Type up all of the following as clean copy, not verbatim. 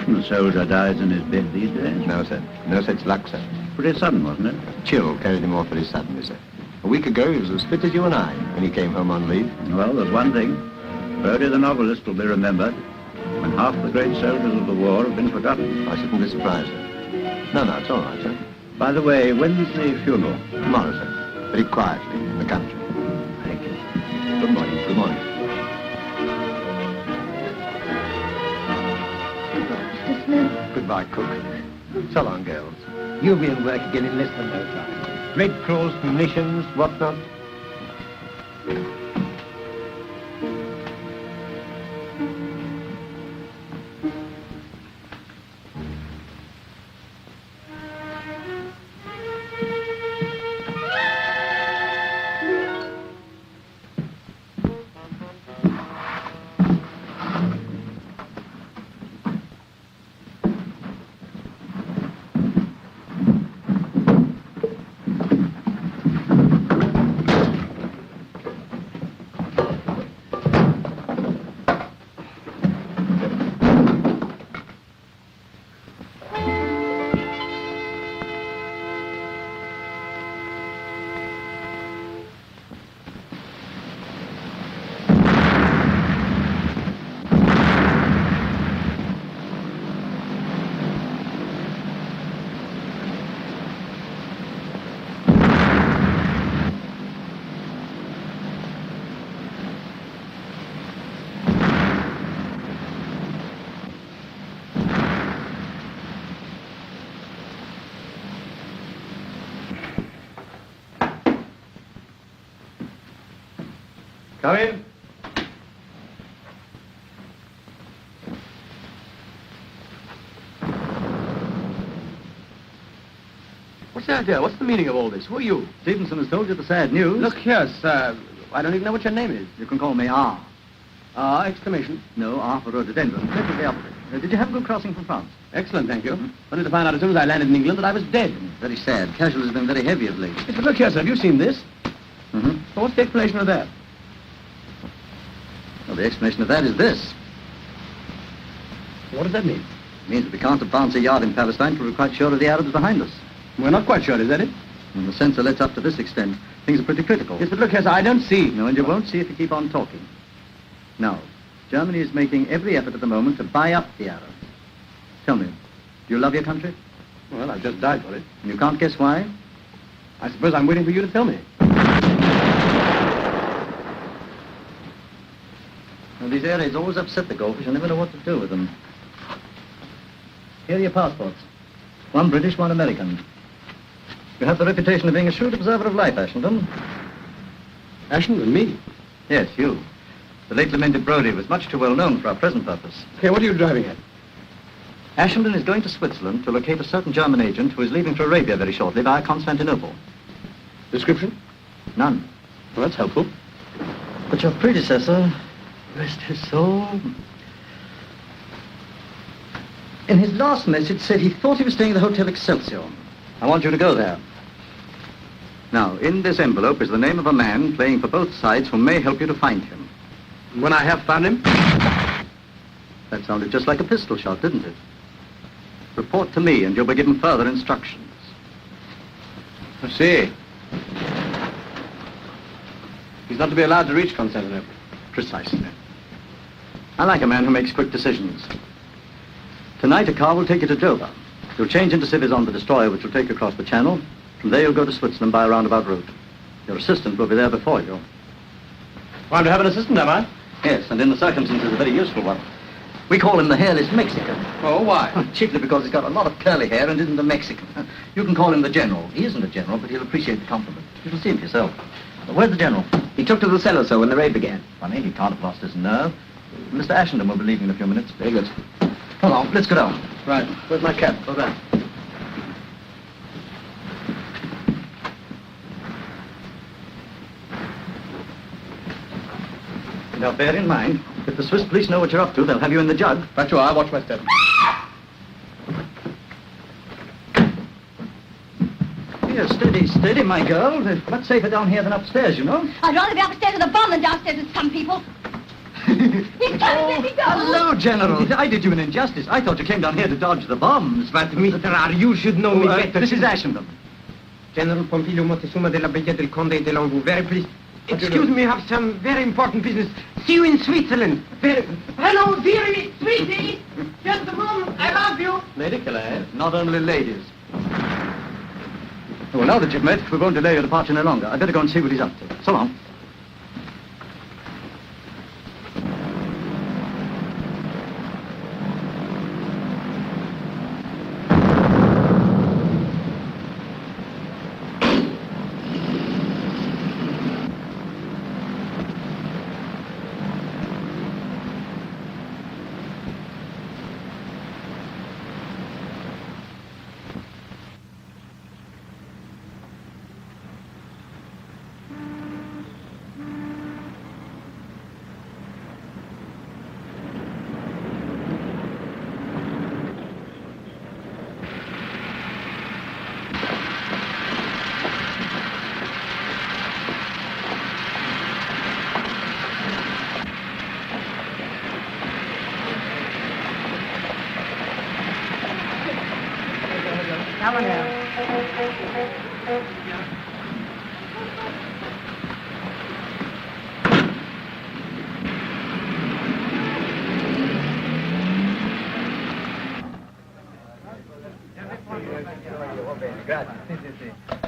Often a soldier dies in his bed these days. No, sir. No such luck, sir. Pretty sudden, wasn't it? Chill carried him off very suddenly, sir. A week ago, he was as fit as you and I when he came home on leave. Well, there's one thing. Brody the novelist will be remembered when half the great soldiers of the war have been forgotten. I shouldn't be surprised, sir. No, it's all right, sir. By the way, when's the funeral? Tomorrow, sir. Very quietly, in the country. Thank you. Good morning. Good morning. Mr. Smith. Goodbye, cook. So long, girls. You'll be in work again in less than no time. Red Cross, munitions, whatnot. Come in. What's the idea? What's the meaning of all this? Who are you? Stevenson has told you the sad news. Look here, sir. I don't even know what your name is. You can call me R. Exclamation. No, R for rhododendron. Click with the opposite. Did you have a good crossing from France? Excellent, thank you. Only to find out as soon as I landed in England that I was dead. Very sad. Casualties have been very heavy of late. Yes, but look here, sir. Have you seen this? Mm-hmm. Well, what's the explanation of that? Well, the explanation of that is this. What does that mean? It means that we can't advance a yard in Palestine till we're quite sure of the Arabs behind us. We're not quite sure, is that it? And the censor lets up to this extent. Things are pretty critical. Yes, but look here, sir. I don't see. No, and you won't see if you keep on talking. Now, Germany is making every effort at the moment to buy up the Arabs. Tell me, do you love your country? Well, I've just died for it. And you can't guess why? I suppose I'm waiting for you to tell me. Well, these air raids always upset the goldfish. I never know what to do with them. Here are your passports. One British, one American. You have the reputation of being a shrewd observer of life, Ashenden. Ashenden, me? Yes, you. The late lamented Brodie was much too well known for our present purpose. Okay, what are you driving at? Ashenden is going to Switzerland to locate a certain German agent who is leaving for Arabia very shortly via Constantinople. Description? None. Well, that's helpful. But your predecessor, rest his soul, in his last message said he thought he was staying at the Hotel Excelsior. I want you to go there. Now, in this envelope is the name of a man playing for both sides who may help you to find him. When I have found him? That sounded just like a pistol shot, didn't it? Report to me and you'll be given further instructions. I see. He's not to be allowed to reach Constantinople. Precisely. I like a man who makes quick decisions. Tonight, a car will take you to Dover. You'll change into civvies on the destroyer, which will take you across the channel. From there, you'll go to Switzerland by a roundabout route. Your assistant will be there before you. Well, I'm to have an assistant, am I? Yes, and in the circumstances, a very useful one. We call him the hairless Mexican. Oh, why? Chiefly because he's got a lot of curly hair and isn't a Mexican. You can call him the General. He isn't a general, but he'll appreciate the compliment. You'll see him for yourself. Where's the General? He took to the cellar, sir, when the raid began. Funny, he can't have lost his nerve. Mr. Ashenden will be leaving in a few minutes. Very good. Come on, let's go down. Right. Where's my cap? Go there. Now, bear in mind, if the Swiss police know what you're up to, they'll have you in the jug. Right, you are. I'll watch my step. Here, steady, steady, my girl. It's much safer down here than upstairs, you know. I'd rather be upstairs with a bomb than downstairs with some people. He's coming, let me go! Hello, General. I did you an injustice. I thought you came down here to dodge the bombs. But, Mr. R., you should know me better. This is Ashenden. General Pompilio Montezuma de la Brigade del Conde de Longu. Very pleased. Excuse me, I have some very important business. See you in Switzerland. Very... Hello, dearie, sweetie. Just a moment. I love you. Lady Calais, not only ladies. Well, now that you've met, we won't delay your departure any longer. I'd better go and see what he's up to. So long.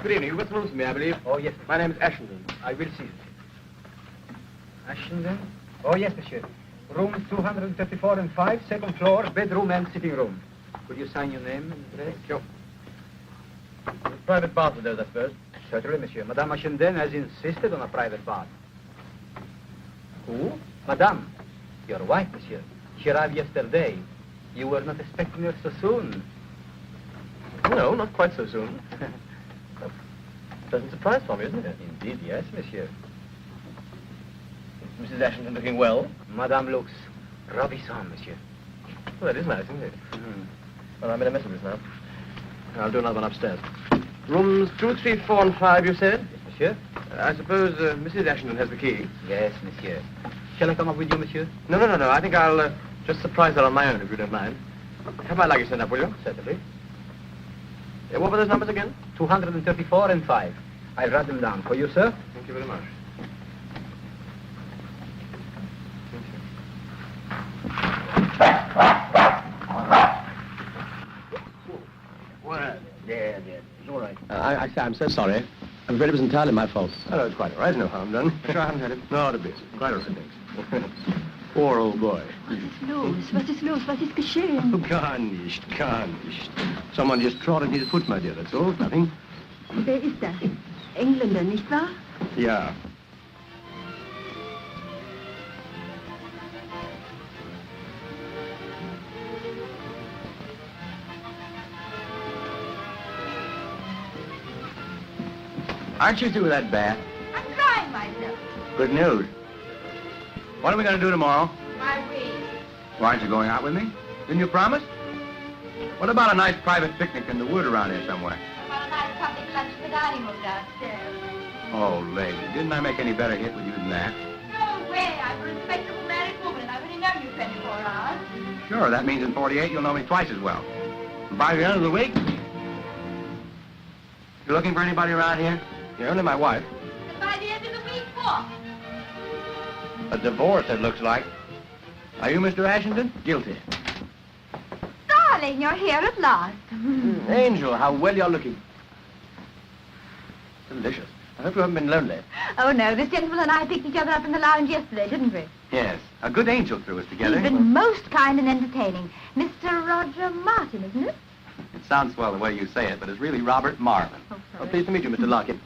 Good evening. You've got some rooms for me, I believe. Oh, yes. My name is Ashenden. I will see it. Ashenden? Oh, yes, monsieur. Rooms 234 and 5, second floor, bedroom and sitting room. Could you sign your name and address? Sure. Private bath with those, I suppose. Certainly, monsieur. Madame Ashenden has insisted on a private bath. Who? Madame. Your wife, monsieur. She arrived yesterday. You were not expecting her so soon. No, not quite so soon. Pleasant surprise for me, isn't it? Indeed, yes, monsieur. Is Mrs. Ashenden looking well? Madame looks ravissant, monsieur. Well, that is nice, isn't it? Well, I made a mess of this now. I'll do another one upstairs. Rooms 2, 3, 4, and 5, you said? Yes, monsieur. I suppose Mrs. Ashenden has the key. Yes, monsieur. Shall I come up with you, monsieur? No. I think I'll just surprise her on my own, if you don't mind. Have my luggage sent up, will you? Certainly. What were those numbers again? 234 and 5. I'll write them down for you, sir. Thank you very much. Well, there. It's all right. I say, I'm so sorry. I'm afraid it was entirely my fault. Oh, no, it's quite all right. No harm done. Sure, I haven't had it. No, not a bit. Quite all right, thanks. Poor old boy. Was ist los? Was ist geschehen? Gar nicht. Someone just trod on his foot, my dear, that's all. Nothing. Wer ist das? Engländer, nicht wahr? Ja. Aren't you through with that bath? I'm crying myself. Good news. What are we going to do tomorrow? My wings. Why aren't you going out with me? Didn't you promise? What about a nice private picnic in the wood around here somewhere? About a nice public lunch at the dining room downstairs. Oh, lady, didn't I make any better hit with you than that? No way. I'm a respectable married woman, and I've only known you 24 hours. Sure, that means in 48 you'll know me twice as well. And by the end of the week, you looking for anybody around here? You're only my wife. And by the end of the week, what? A divorce, it looks like. Are you Mr. Ashenden? Guilty. Darling, you're here at last. Angel, how well you're looking. Delicious. I hope you haven't been lonely. Oh, no. This gentleman and I picked each other up in the lounge yesterday, didn't we? Yes. A good angel threw us together. He's been most kind and entertaining. Mr. Roger Martin, isn't it? It sounds swell the way you say it, but it's really Robert Marvin. Oh, Oh, sorry. pleased to meet you, Mr. Lockett.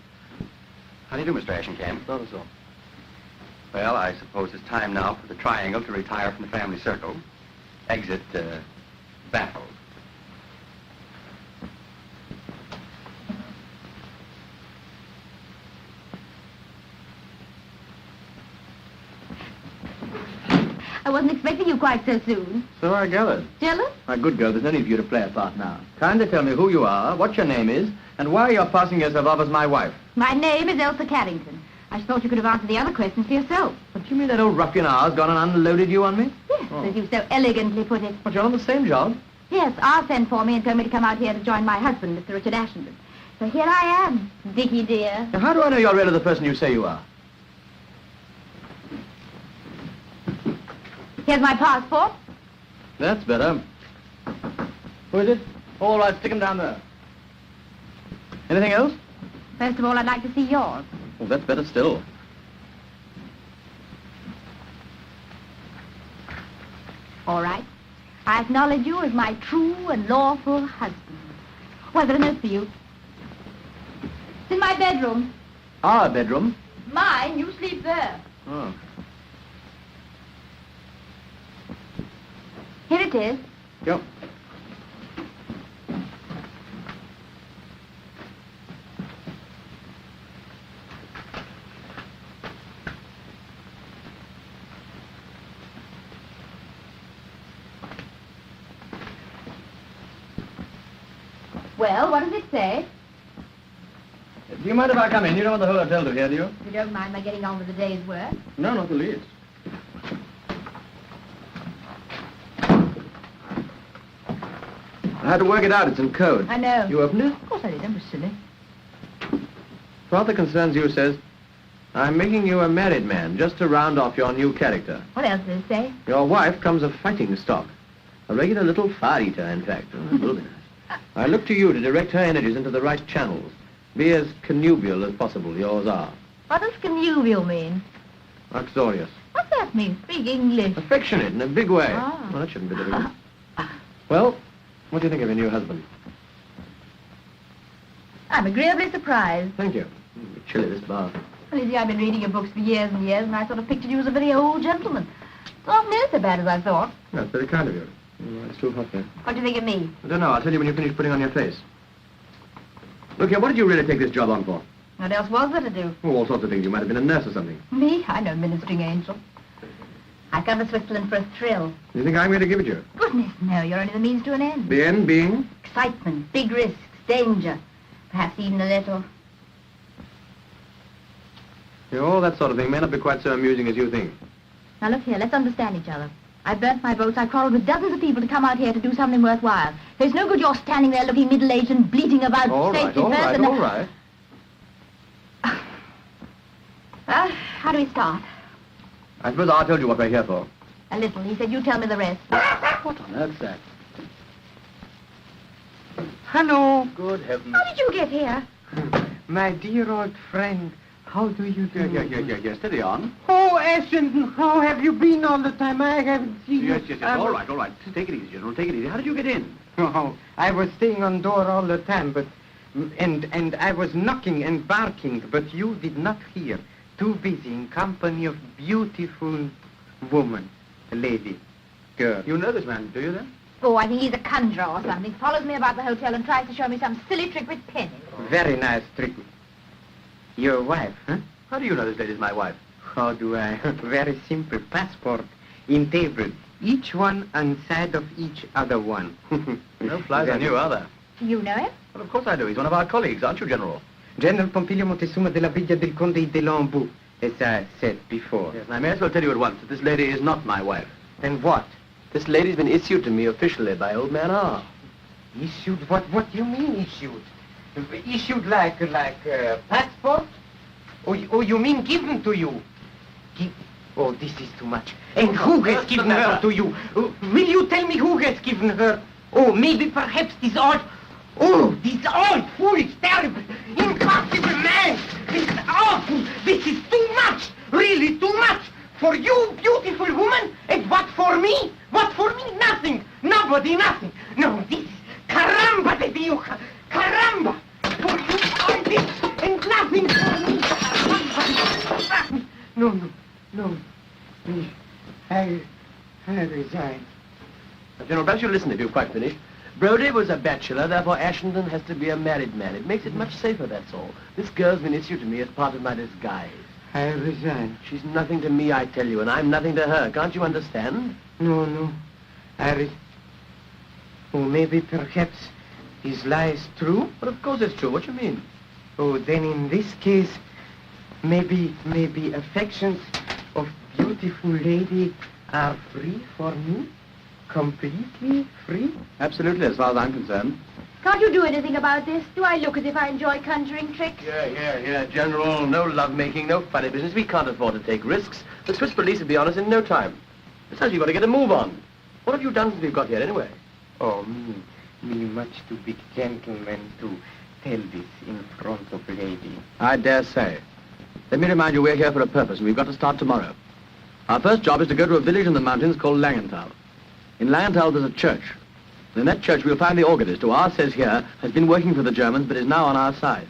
How do you do, Mr. Ashenkamp? Not at all. Well, I suppose it's time now for the triangle to retire from the family circle. Exit, baffled. I wasn't expecting you quite so soon. So I gathered. Jealous? My good girl, there's no need for you to play a part now. Kindly tell me who you are, what your name is, and why you're passing yourself off as my wife. My name is Elsa Carrington. I thought you could have answered the other questions for yourself. But Do you mean that old ruffian ours gone and unloaded you on me? Yes, as you so elegantly put it. But you're on the same job. Yes, R sent for me and told me to come out here to join my husband, Mr. Richard Ashenden. So here I am, Dickie dear. Now, how do I know you're really the person you say you are? Here's my passport. That's better. Who is it? All right, stick him down there. Anything else? First of all, I'd like to see yours. Well, that's better still. All right. I acknowledge you as my true and lawful husband. Well, there's a note for you. It's in my bedroom. Our bedroom? Mine, you sleep there. Oh. Here it is. Yep. Well, what does it say? Do you mind if I come in? You don't want the whole hotel to hear, do you? If you don't mind my getting on with the day's work. No, not the least. I had to work it out. It's in code. I know. You opened it? Of course I did. Don't be silly. Father concerns you says, I'm making you a married man just to round off your new character. What else does it say? Your wife comes of fighting stock. A regular little fire-eater, in fact. Will be nice. I look to you to direct her energies into the right channels. Be as connubial as possible. Yours are. What does connubial mean? Uxorious. What's that mean? Speak English. Affectionate in a big way. Ah. Well, that shouldn't be difficult. Well, what do you think of your new husband? I'm agreeably surprised. Thank you. Chilly, this bath. Well, you see, I've been reading your books for years and years, and I sort of pictured you as a very old gentleman. It's not near so bad as I thought. That's very kind of you. Oh, it's too hot there. What do you think of me? I don't know. I'll tell you when you finish putting on your face. Look here, what did you really take this job on for? What else was there to do? Oh, all sorts of things. You might have been a nurse or something. Me? I'm no ministering angel. I've come to Switzerland for a thrill. You think I'm going to give it you? Goodness, no, you're only the means to an end. The end being? Excitement, big risks, danger. Perhaps even a little. Yeah, all that sort of thing may not be quite so amusing as you think. Now look here, let's understand each other. I've burnt my boats, I've quarreled with dozens of people to come out here to do something worthwhile. There's no good you're standing there looking middle-aged and bleating about All right, safety all first right, and... all right. Well, how do we start? I suppose I told you what we're here for. A little. He said you tell me the rest. What on earth's that? Hello, Good heavens. How did you get here? my dear old friend. How do you do? Yeah. Steady on. Oh, Ashenden, how have you been all the time? I haven't seen you. Yes. All right. Take it easy, General. Take it easy. How did you get in? Oh, I was staying on door all the time, but... And I was knocking and barking, but you did not hear. Too busy in company of beautiful woman, lady, girl. You know this man, do you then? Oh, I think he's a conjurer or something. Follows me about the hotel and tries to show me some silly trick with pennies. Very nice trick. Your wife, huh? How do you know this lady's my wife? How do I? Very simple. Passport in table. Each one on side of each other one. No flies on you, are there? You know him? Well, of course I do. He's one of our colleagues, aren't you, General? General Pompilio Montezuma della Villa del Conde de Lambeau, as I said before. Yes, and I may as well tell you at once that this lady is not my wife. And what? This lady's been issued to me officially by old man R. Issued? What do you mean issued? Issued like passport? Or you mean given to you? Oh, this is too much. And who has given her to you? Will you tell me who has given her? Oh, maybe perhaps this old... Oh, this old, foolish, terrible, impossible man! This is awful! This is too much! Really too much! For you, beautiful woman, and what for me? What for me? Nothing! Nobody, nothing! No, this is... Caramba de Dios! Caramba! For you, all this, and nothing for me! No. I resign. General, perhaps you'll listen if you've quite finished. Brody was a bachelor, therefore Ashenden has to be a married man. It makes it much safer, that's all. This girl's been issued to me as part of my disguise. I resign. She's nothing to me, I tell you, and I'm nothing to her. Can't you understand? No. Oh, maybe perhaps his lie is true? But of course it's true. What do you mean? Oh, then in this case, maybe affections of beauty beautiful lady are free for me? Completely free? Absolutely, as far as I'm concerned. Can't you do anything about this? Do I look as if I enjoy conjuring tricks? Yeah, General. No lovemaking, no funny business. We can't afford to take risks. The Swiss police will be on us in no time. Besides, you've got to get a move on. What have you done since we've got here, anyway? Oh, me much too big gentleman to tell this in front of lady. I dare say. Let me remind you, we're here for a purpose, and we've got to start tomorrow. Our first job is to go to a village in the mountains called Langenthal. In Langenthal, there's a church. And in that church, we'll find the organist, who ours says here has been working for the Germans, but is now on our side.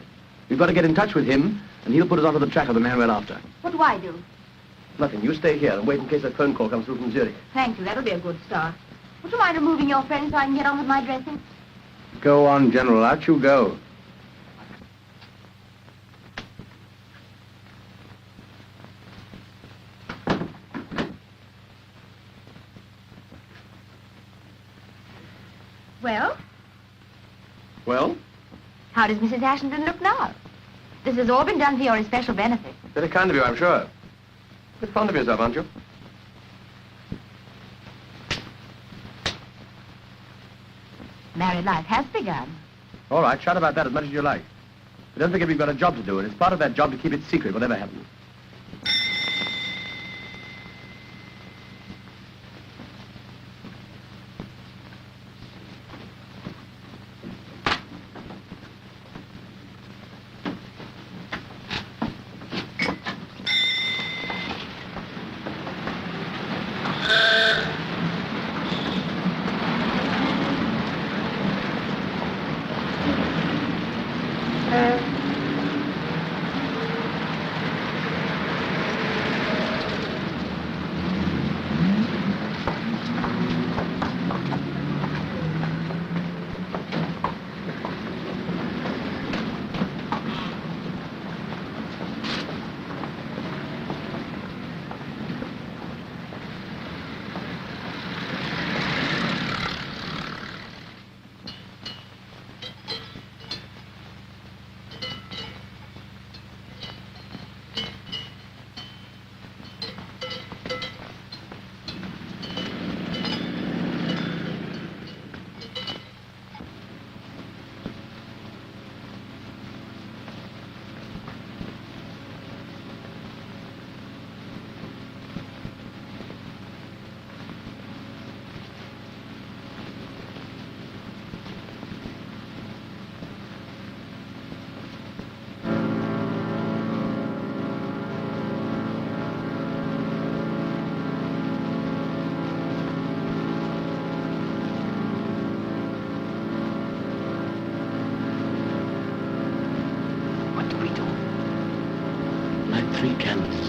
We've got to get in touch with him, and he'll put us onto the track of the man we're after. What do I do? Nothing. You stay here and wait in case a phone call comes through from Zurich. Thank you. That'll be a good start. Would you mind removing your friend so I can get on with my dressing? Go on, General. Out you go. Well, Well? how does Mrs. Ashington look now? This has all been done for your especial benefit. Very kind of you, I'm sure. A bit fond of yourself, aren't you? Married life has begun. All right, shout about that as much as you like. But don't forget we've got a job to do, and it's part of that job to keep it secret, whatever happens.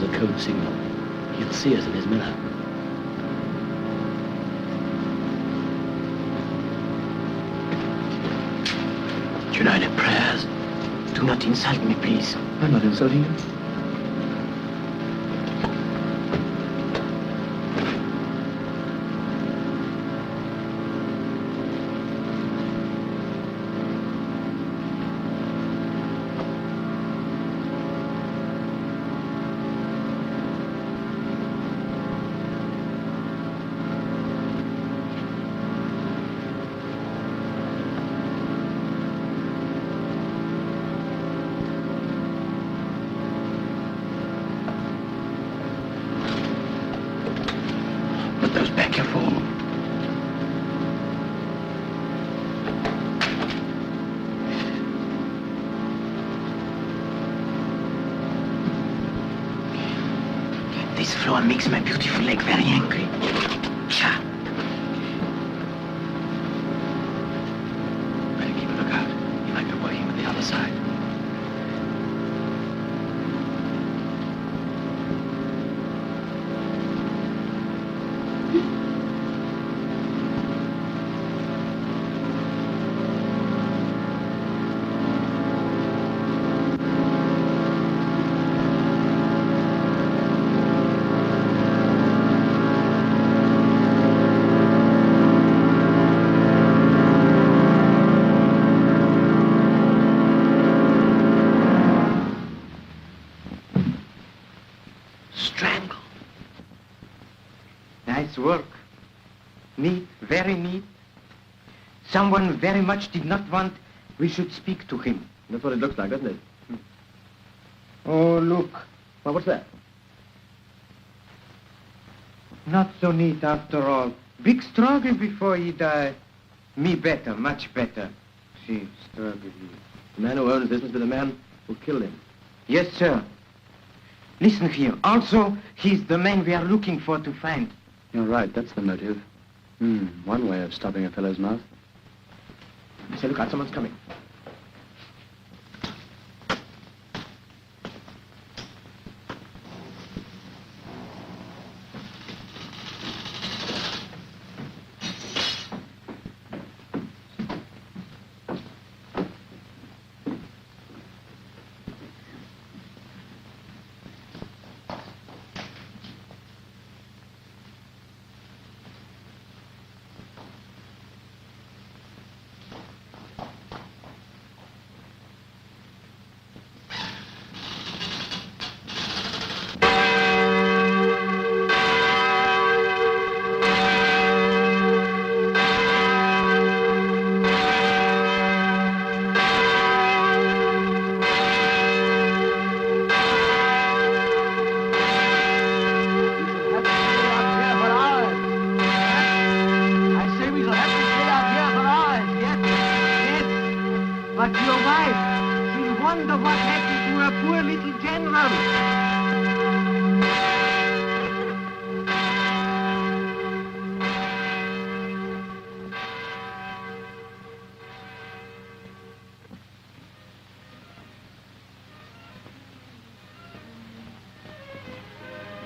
As a code signal. He'll see us in his mirror. United prayers. Do not insult me, please. I'm not insulting you. This floor makes my beautiful leg very angry. Cha! Better keep a lookout. He might be working with the other side. Nice work. Neat, very neat. Someone very much did not want we should speak to him. That's what it looks like, doesn't it? Oh, look. Well, what's that? Not so neat after all. Big struggle before he died. Me better, much better. See, struggle. The man who owns this must be the man who killed him. Yes, sir. Listen here. Also, he's the man we are looking for to find. You're right, that's the motive. One way of stopping a fellow's mouth. Say, look out, someone's coming. But your wife, she'll wonder what happened to her poor little general.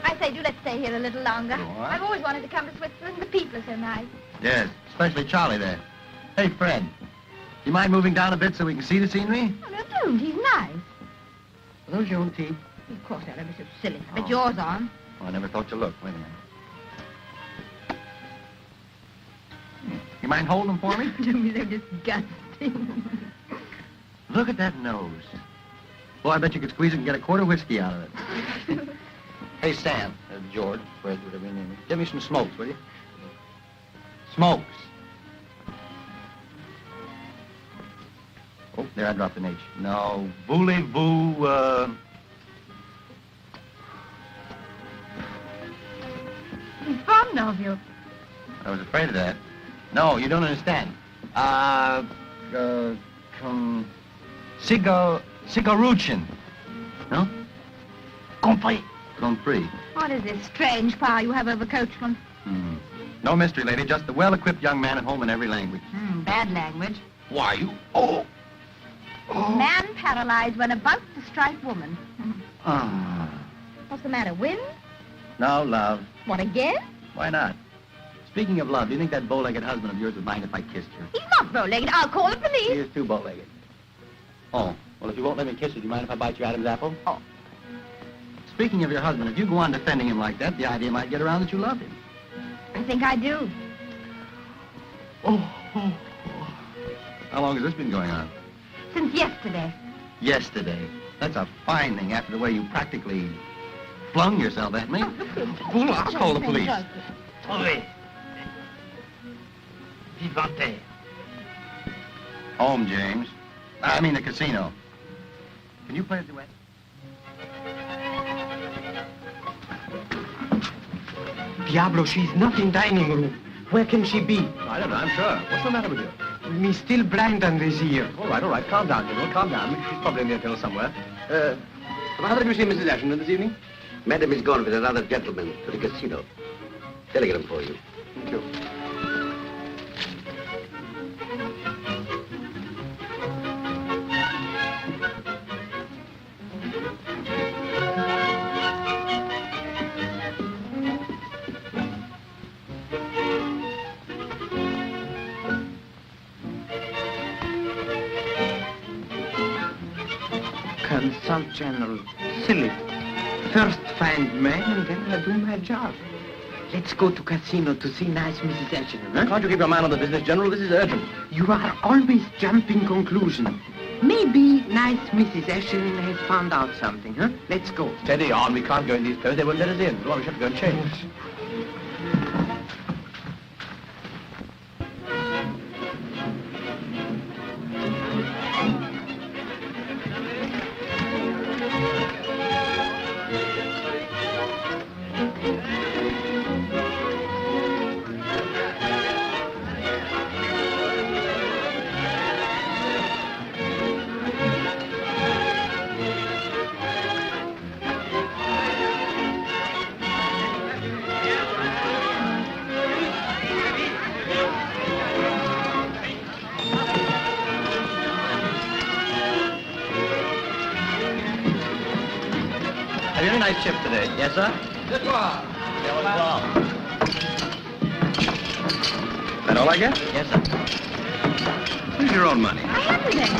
I say, do let's stay here a little longer. Go on. I've always wanted to come to Switzerland. The people are so nice. Yes, especially Charlie there. Hey, Fred, you mind moving down a bit so we can see the scenery? Oh, no, don't. He's nice. Are those your own teeth? Of course, they're ever so silly. I bet Oh. yours on. Oh, I never thought to look. Wait a minute. You mind holding them for me? Don't be so disgusting. Look at that nose. Boy, I bet you could squeeze it and get a quart of whiskey out of it. Hey, Sam, George, Fred, whatever your name is. Give me some smokes, will you? Smokes. Oh, there, I dropped an H. No, voulez-vous, He's fond of you. I was afraid of that. No, you don't understand. Cigaruchin. No? Compris. Compris. What is this strange power you have over coachmen? No mystery, lady. Just the well-equipped young man at home in every language. Bad language. Why, you... Oh! Man paralyzed when about to strike woman. Ah. What's the matter, wind? No, love. What, again? Why not? Speaking of love, do you think that bow-legged husband of yours would mind if I kissed her? He's not bow-legged. I'll call the He police. is too bow-legged. Oh, well, if you won't let me kiss you, do you mind if I bite your Adam's apple? Oh. Speaking of your husband, if you go on defending him like that, the idea might get around that you love him. I think I do. Oh. How long has this been going on? Since yesterday. Yesterday. That's a fine thing after the way you practically flung yourself at me. Fool, I'll call the police. Trouvez. Vivante. Home, James. I mean the casino. Can you play a duet? Diablo, she's not in dining room. Where can she be? I don't know, I'm sure. What's the matter with you? Me still blind on this ear. All right. Calm down, General. Calm down. She's probably in the hotel somewhere. How did you see Mrs. Ashton this evening? Madam is gone with another gentleman to the casino. Telegram for you. Thank you. Consult General. Silly. First find man and then I do my job. Let's go to casino to see nice Mrs. Ashton, huh? Can't you keep your mind on the business, General? This is urgent. You are always jumping conclusion. Maybe nice Mrs. Ashton has found out something, huh? Let's go. Steady on. We can't go in these clothes. They won't let us in. Well, we should go and change. Have you any nice chips today? Yes, sir? That all I get? Yes, sir. Use your own money. I haven't any.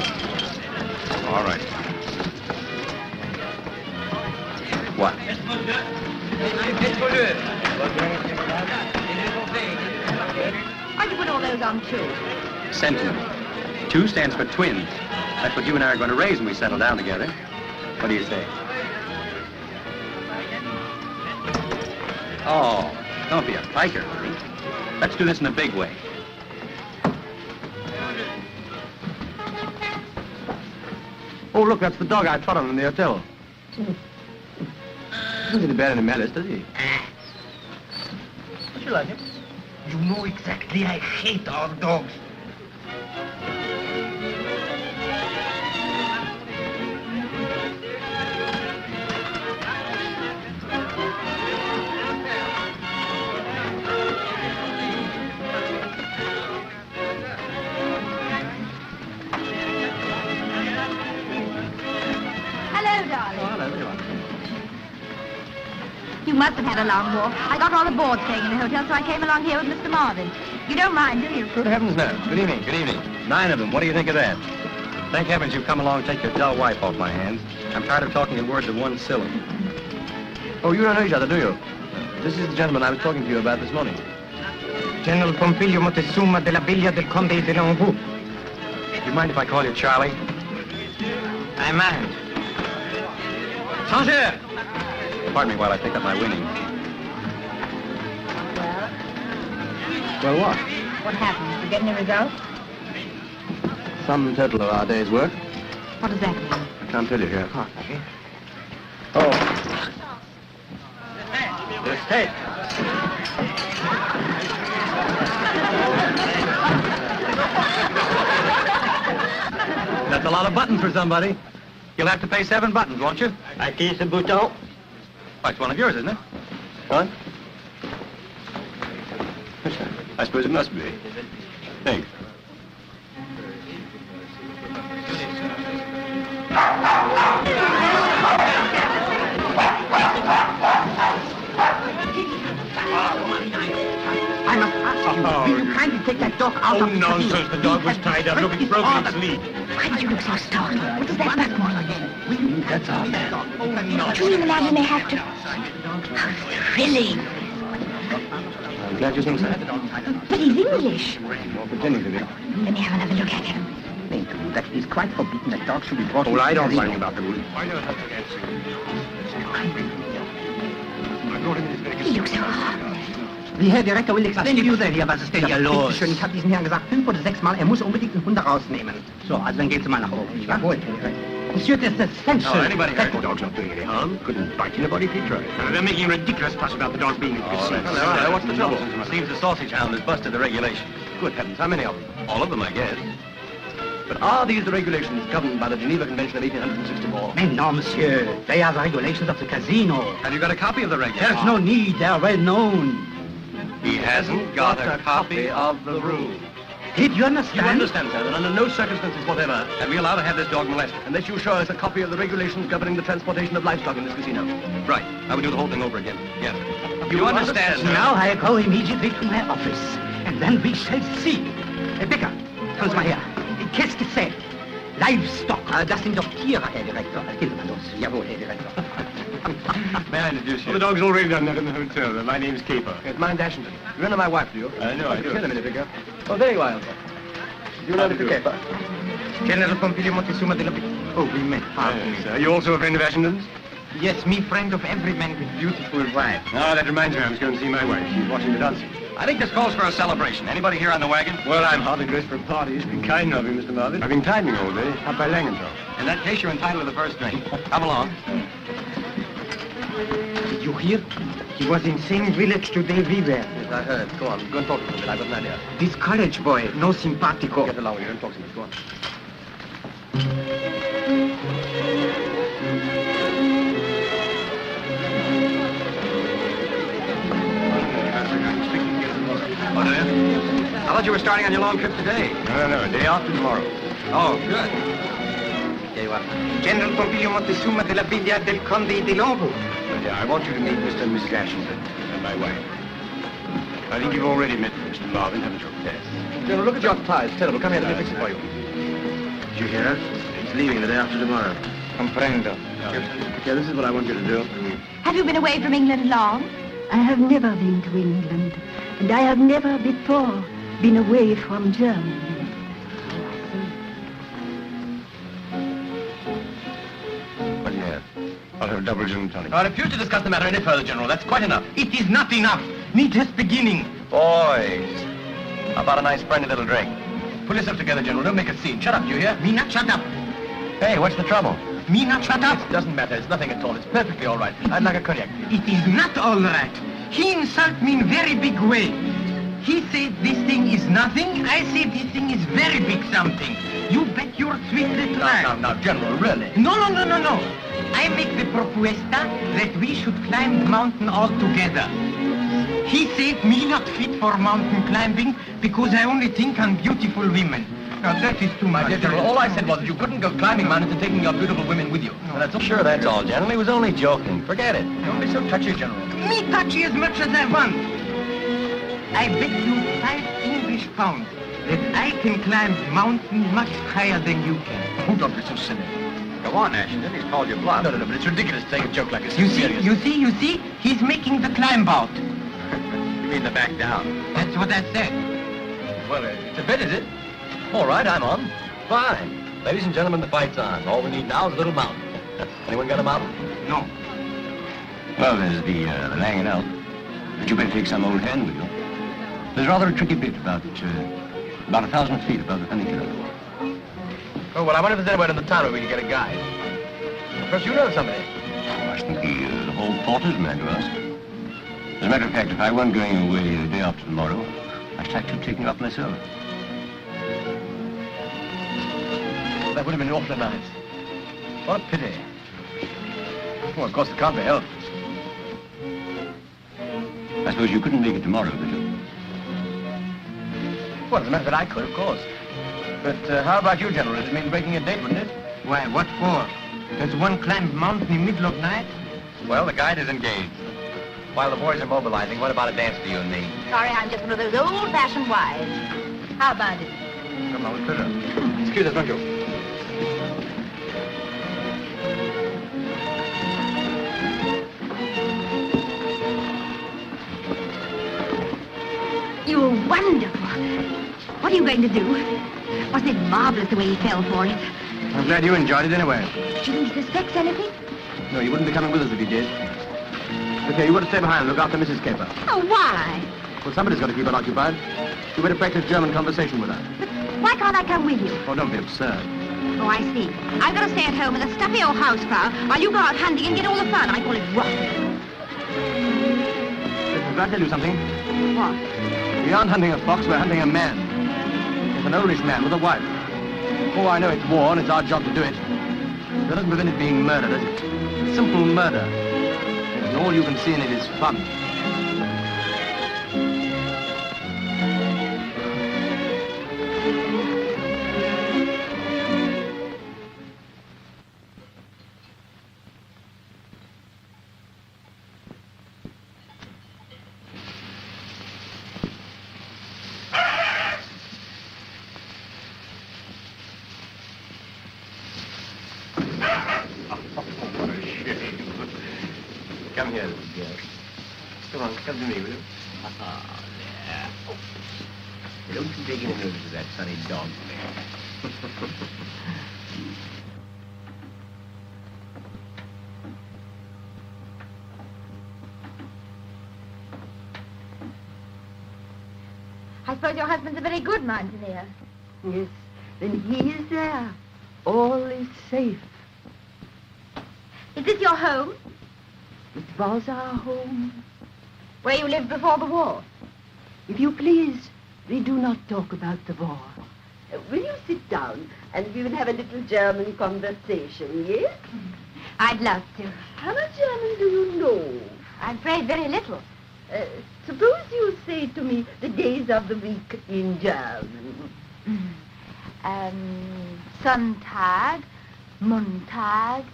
All right. What? Why'd you put all those on two? Sentiment. 2 stands for twins. That's what you and I are going to raise when we settle down together. What do you say? Oh, don't be a piker, Lee. Let's do this in a big way. Oh, look, that's the dog I trot on in the hotel. Doesn't bear any malice, does he? Don't you like him? You know exactly I hate our dogs. Hello, darling. Oh, hello, there you are. You must have had a long walk. I got all aboard staying in the hotel, so I came along here with Mr. Marvin. You don't mind, do you? Good heavens, no. Good evening, good evening. 9 of them. What do you think of that? Thank heavens you've come along to take your dull wife off my hands. I'm tired of talking in words of one syllable. Oh, you don't know each other, do you? This is the gentleman I was talking to you about this morning. General Pompilio Montezuma della Villa del Conde de L'Anvou. Do you mind if I call you Charlie? I mind. Changer! Pardon me while I pick up my winnings. Well, what? What happened? You get any results? Sum total of our day's work. What does that mean? I can't tell you here. Oh. Yes, hey. That's a lot of buttons for somebody. You'll have to pay 7 buttons, won't you? I tease the bouton. Why, it's one of yours, isn't it? What? I suppose it must be. Thanks. I must ask you, will you kindly take that dog out of the nonsense. The dog was tied up. Look, it's broken its lead. Why did you look so startled? What does that back more again? That's our man. Do you imagine they have to? How thrilling. I'm glad you think so. But he's English. Well, pretending to be. Let me have another look at him. That it is quite forbidden that dogs should be brought Well, I don't worry about the rules. He looks so harmless. The Herr Direktor will explain to you that hier? Was ist denn hier los? Schön, ich habe diesen Herrn gesagt 5 oder 6 Mal, er muss unbedingt einen Hund rausnehmen. So, also dann geht's mal nach oben, nicht wahr? Jawohl, Herr Direktor. Monsieur, das ist essential. Oh, anybody hurt? The dog's not doing any harm. Couldn't bite anybody if he tried. They're making a ridiculous fuss about the dog being deceased. Hello, what's the trouble? Seems the sausage hound has busted the regulations. Good heavens, how many of them? All of them, I guess. But are these the regulations governed by the Geneva Convention of 1864? Mais non, monsieur. They are the regulations of the casino. Have you got a copy of the regulations? There's no need. They are well known. He hasn't got a copy of the rules. Did you You understand? understand, sir, that under no circumstances whatever, Are we allowed to have this dog molested? unless you show us a copy of the regulations governing the transportation of livestock in this casino. Right. I would do the whole thing over again. Yes. You understand, sir? Now I go immediately to my office, and then we shall see. Herr Becker, kommen Sie mal her. Qu'est-ce que c'est? Livestock. Das sind doch Tiere, Herr Direktor. Gehen Sie mal los. Jawohl, Herr Direktor. May I introduce you? Well, the dog's already done that in the hotel. My name's Caper. It's mine, Dashington. You know my wife, do you? I know, I do. Kill a minute ago. Oh, there you are, Uncle. Do you know Mr. Caper? General Pompilio Montezuma della Villa. Oh, we met. Yes, are you also a friend of Ashington's? Yes, me friend of every man with beautiful wife. Ah, that reminds me, I was going to see my wife. She's watching the dancing. I think this calls for a celebration. Anybody here on the wagon? Well, I'm hardly dressed for a party. It's been kind of you, Mr. Marvin. I've been timing all day, up by Langenthal. In that case, you're entitled to the first drink. Come along. You hear? He was in same village today we were. Yes, I heard. Go on, go and talk to him a bit. I've got an idea. This college boy, no simpatico. Get along with you and talk to him. Go on. Oh, do you? I thought you were starting on your long trip today. No, day after tomorrow. Oh, good. There you are. General Pompilio Montezuma de la Villa del Conde de Longo. Yeah, I want you to meet Mr. and Mrs. Ashington and my wife. I think you've already met Mr. Marvin, haven't you? Yes. General, look at your tie. It's terrible. Come here, let me fix it for you. Did you hear? He's leaving the day after tomorrow. Comprendo. Yeah, this is what I want you to do. Have you been away from England long? I have never been to England, and I have never before been away from Germany. What do you have? I'll have a double gin and tonic. I refuse to discuss the matter any further, General. That's quite enough. It is not enough. Me just beginning. Boys, how about a nice friendly little drink? Pull yourself together, General. Don't make a scene. Shut up, do you hear? Me not shut up. Hey, what's the trouble? Me not shut up. It doesn't matter. It's nothing at all. It's perfectly all right. I'd like a cognac. It is not all right. He insult me in very big way. He said this thing is nothing. I say this thing is very big something. You bet your sweet little life. Now, General, really? No. I make the propuesta that we should climb the mountain all together. He said me not fit for mountain climbing because I only think on beautiful women. Now that is too much. My dear General, all I said was that you couldn't go climbing mountains and taking your beautiful women with you. No. That's all. Sure, that's all, General. He was only joking. Forget it. Don't be so touchy, General. Me touchy as much as I want. I bet you 5 English pounds that I can climb mountains much higher than you can. Oh, don't be so silly. Go on, Ashington. He's called you bluff. No, but it's ridiculous to take a joke like this. You Serious. see? He's making the climb out. You mean the back down? That's what I said. Well, it's a bet, is it? All right, I'm on. Fine. Ladies and gentlemen, the fight's on. All we need now is a little mountain. Anyone got a mountain? No. Well, there's the laying out. But you better take some old hand with you. There's rather a tricky bit about 1,000 feet above the funicular. Oh, well, I wonder if there's anywhere in the town where we can get a guide. Of course, you know somebody. Oh, I should think the whole porter's man to ask. As a matter of fact, if I weren't going away the day after tomorrow, I should actually take it up myself. That would have been awfully nice. What a pity. Well, of course, it can't be helped. I suppose you couldn't make it tomorrow, could you? Well, as a matter of fact, I could, of course. But how about you, General? It'd mean breaking a date, wouldn't it? Why, what for? Does one climb mountain in the middle of night? Well, the guide is engaged. While the boys are mobilizing, what about a dance for you and me? Sorry, I'm just one of those old-fashioned wives. How about it? Come on, with pleasure. Excuse us, won't you? You were wonderful. What are you going to do? Wasn't it marvelous the way he fell for it? I'm glad you enjoyed it anyway. Do you think he suspects anything? No, you wouldn't be coming with us if you did. Okay, you want to stay behind and look after Mrs. Caper. Oh, why? Well, somebody's got to keep her occupied. You better practice German conversation with her. But why can't I come with you? Oh, don't be absurd. Oh, I see. I've got to stay at home with a stuffy old house crowd while you go out hunting and get all the fun. I call it rot. Listen, can I tell you something? What? We aren't hunting a fox, we're hunting a man. It's an oldish man with a wife. Oh, I know it's war and it's our job to do it. That doesn't prevent it being murder, does it? It's simple murder. And all you can see in it is fun. Come here, little girl. Come on, come to me, will you? Oh, yeah. Don't you take any notice of that sunny dog there. I suppose your husband's a very good mountaineer. Yes, then he is there. All is safe. Is this your home? It was our home. Where you lived before the war? If you please, we do not talk about the war. Will you sit down and we will have a little German conversation, yes? I'd love to. How much German do you know? I'm afraid very little. Suppose you say to me the days of the week in German. Sonntag, Montag,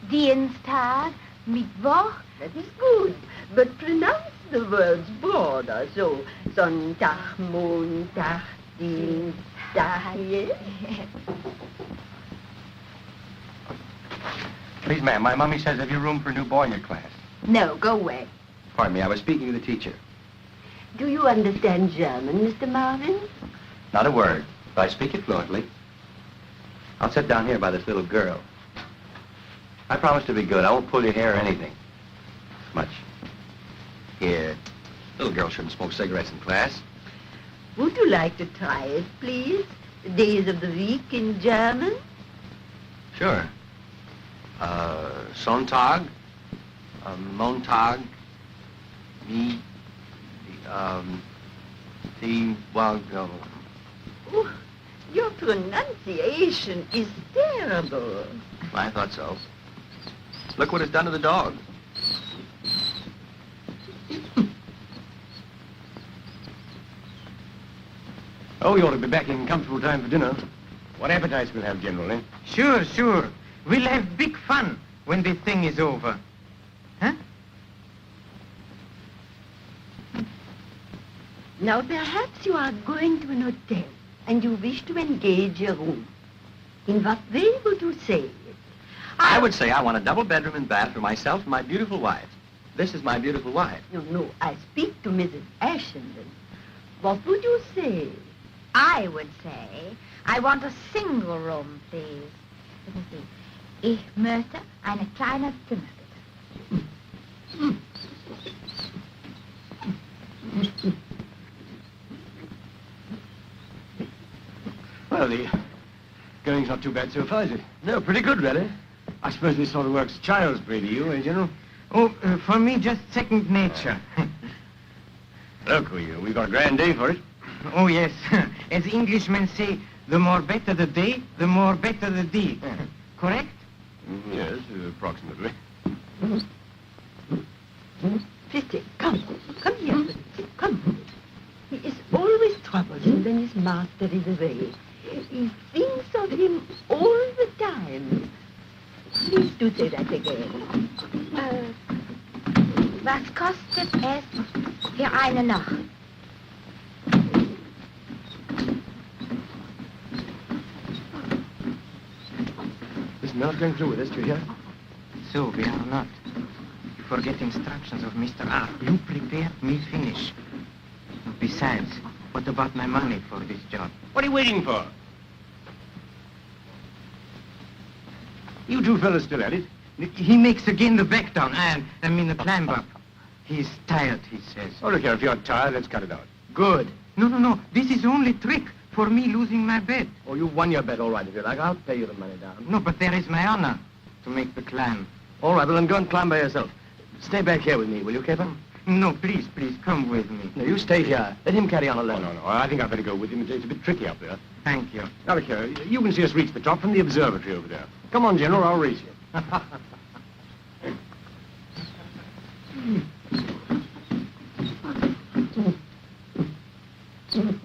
Dienstag, Mittwoch. That is good, but pronounce the words broader, so Sonntag, Montag, Dienstag, yes? Please, ma'am, my mummy says have you room for a new boy in your class? No, go away. Pardon me, I was speaking to the teacher. Do you understand German, Mr. Marvin? Not a word, but I speak it fluently. I'll sit down here by this little girl. I promise to be good. I won't pull your hair or anything. Much. Here. Little girl shouldn't smoke cigarettes in class. Would you like to try it, please? The days of the week in German? Sure. Sonntag, Montag, Oh, your pronunciation is terrible. I thought so. Look what it's done to the dog. Oh, you ought to be back in comfortable time for dinner. What appetites we'll have, General, eh? Sure, sure. We'll have big fun when the thing is over. Huh? Now, perhaps you are going to an hotel and you wish to engage a room. In what way would you say it? I would say I want a double bedroom and bath for myself and my beautiful wife. This is my beautiful wife. No, I speak to Mrs. Ashenden. What would you say? I would say, I want a single room, please. Let me see. Ich möchte eine kleine Zimmer, bitte. Well, the going's not too bad so far, is it? No, pretty good, really. I suppose this sort of work's child's play to you, eh, General? Oh, for me, just second nature. Look, we've got a grand day for it. Oh, yes. As Englishmen say, the more better the day, the more better the deed. Correct? Yes, approximately. Fitty, come here. Come. He is always troublesome when his master is away. He thinks of him all the time. Please do say that again. Was kostet es für eine Nacht? This man's going through with us, do you hear? So, we are not. You forget instructions of Mr. R. You prepare, me finish. Besides, what about my money for this job? What are you waiting for? You two fellas still at it? He makes again the back down, I mean the climb up. He's tired, he says. Oh, look here, if you're tired, let's cut it out. Good. No. This is only trick for me losing my bet. Oh, you won your bet, all right, if you like. I'll pay you the money down. No, but there is my honor to make the climb. All right, well, then go and climb by yourself. Stay back here with me, will you, Caper? No, please, come with me. No, you stay here. Let him carry on alone. No. I think I'd better go with him. It's a bit tricky up there. Thank you. Now, look here, you can see us reach the top from the observatory over there. Come on, General, I'll race you.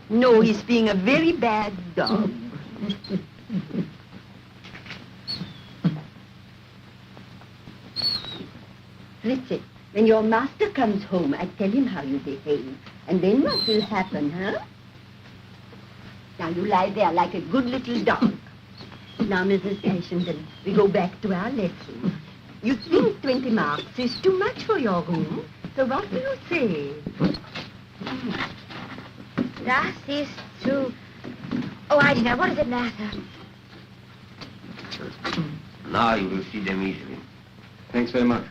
No, he's being a very bad dog. Fritzy, when your master comes home, I tell him how you behave. And then what will happen, huh? Now you lie there like a good little dog. Now, Mrs. Ashenden, we go back to our lesson. You think 20 marks is too much for your room, so what do you say? Das ist zu... Oh, I don't know. What does it matter? Now you will see them easily. Thanks very much.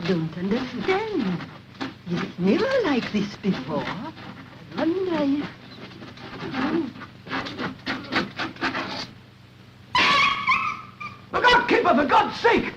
Don't understand. It's never like this before. I... Look out, keeper, for God's sake!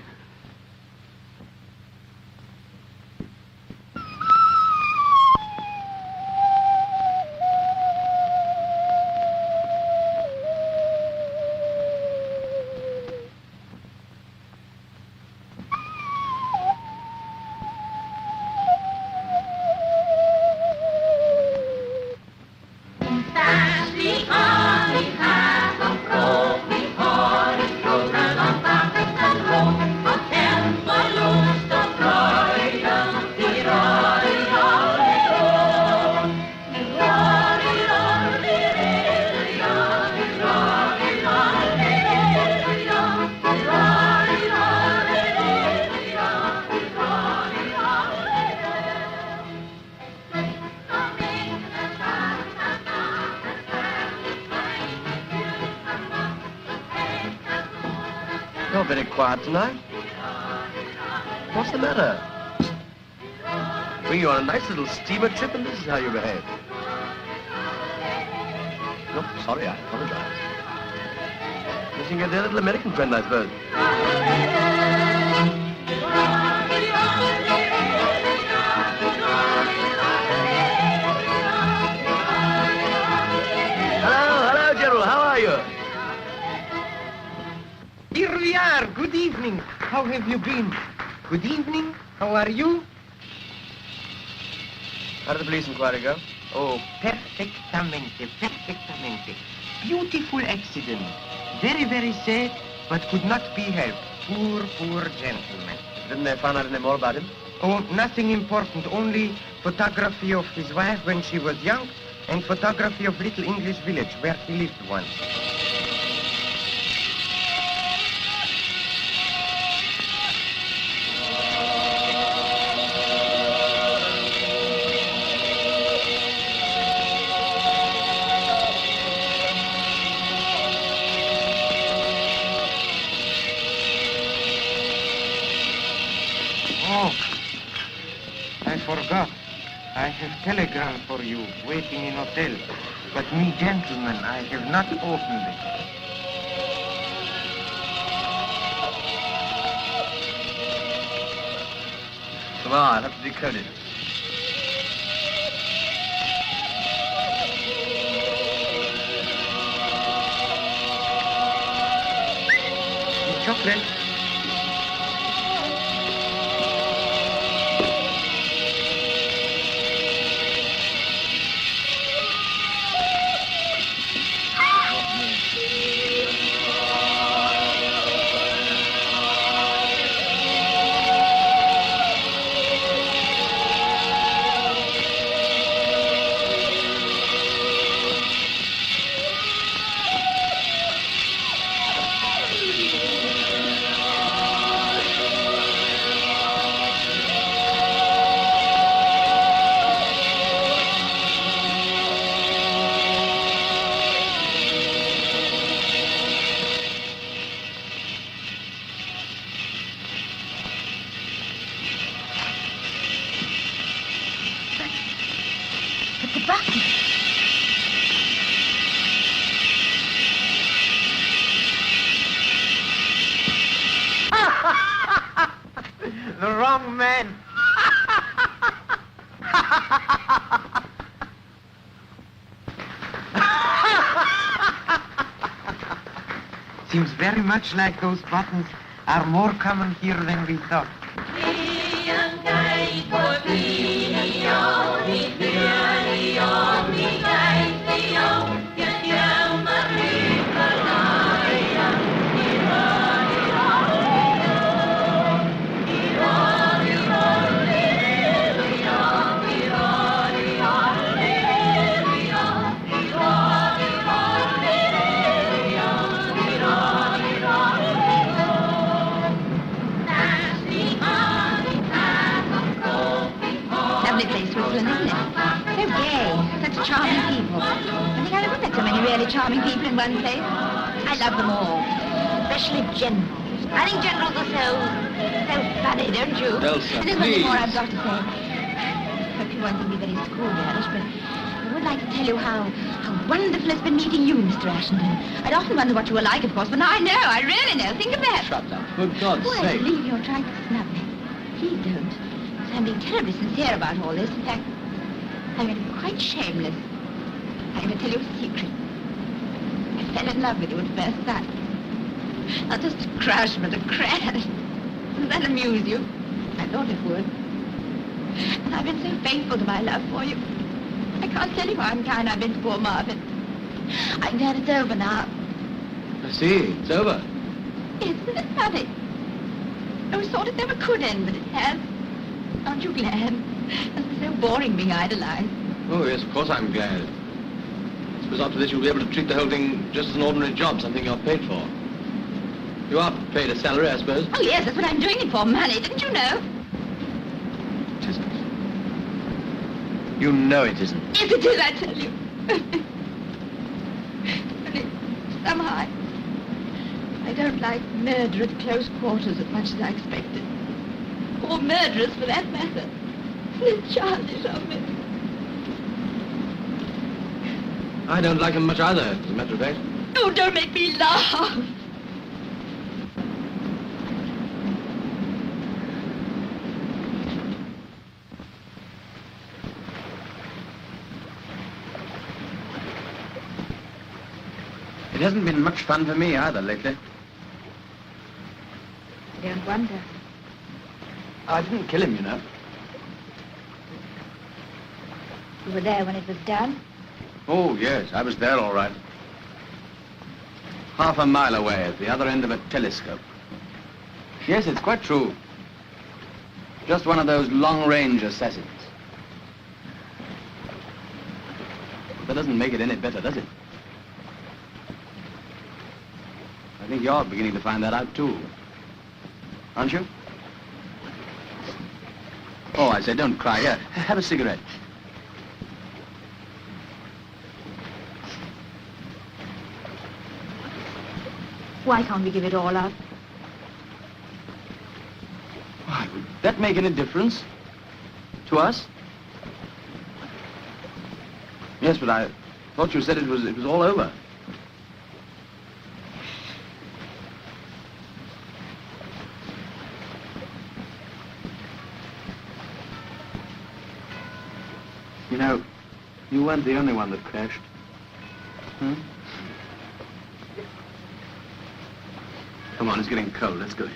You're very quiet tonight. What's the matter? Bring you on a nice little steamer trip and this is how you behave. No, sorry, I apologize. Missing your dear little American friend, I suppose. Hello, General, how are you? Here we are. Good evening. How have you been? Good evening. How are you? How did the police inquiry go? Oh, perfectamente, perfectamente. Beautiful accident. Very, very sad, but could not be helped. Poor, poor gentleman. Didn't they find out any more about him? Oh, nothing important. Only photography of his wife when she was young and photography of little English village where he lived once. Oh, I forgot. I have telegram for you waiting in hotel. But me, gentlemen, I have not opened it. Well, I'll have to decode it. Chocolate. The wrong man. Seems very much like those buttons are more common here than we thought. Lovely place, Switzerland, isn't it? So gay, such charming people. I think I never met so many really charming people in one place. I love them all, especially generals. I think generals are so funny, don't you? Elsa, And there's nothing please. more I've got to say. Hope you won't think me very schoolgirlish, but there would I'd like to tell you how wonderful it's been meeting you, Mr. Ashenden. I'd often wonder what you were like, of course, but now I know. I really know. Think of that. Shut up. For God's Oh, I sake. believe you're trying to snub me. Please don't. So I'm being terribly sincere about all this. In fact, I'm going to be quite shameless. I'm going to tell you a secret. I fell in love with you at first sight. Not just a crush, but a crash. Does that amuse you? I thought it would. And I've been so faithful to my love for you. I can't tell you how unkind I've been to poor Marvin. I'm glad it's over now. I see. It's over. Isn't it funny? I always thought it never could end, but it has. Aren't you glad? It must be so boring being idolized. Oh, yes, of course I'm glad. I suppose after this you'll be able to treat the whole thing just as an ordinary job, something you're paid for. You are paid a salary, I suppose? Oh, yes, that's what I'm doing it for, money. Didn't you know? It isn't. You know it isn't. Yes, it is, I tell you. Only, somehow, I don't like murder at close quarters as much as I expected. Or murderers, for that matter. It's childish of me. I don't like him much either, as a matter of fact. Oh, don't make me laugh. It hasn't been much fun for me either lately. I don't wonder. I didn't kill him, you know. You were there when it was done? Oh, yes, I was there all right. Half a mile away at the other end of a telescope. Yes, it's quite true. Just one of those long-range assassins. That doesn't make it any better, does it? I think you're beginning to find that out, too. Aren't you? Oh, I say, don't cry. Here, have a cigarette. Why can't we give it all up? Why, would that make any difference? To us? Yes, but I thought you said it was all over. You know, you weren't the only one that crashed. Hmm? Come on, it's getting cold. Let's go.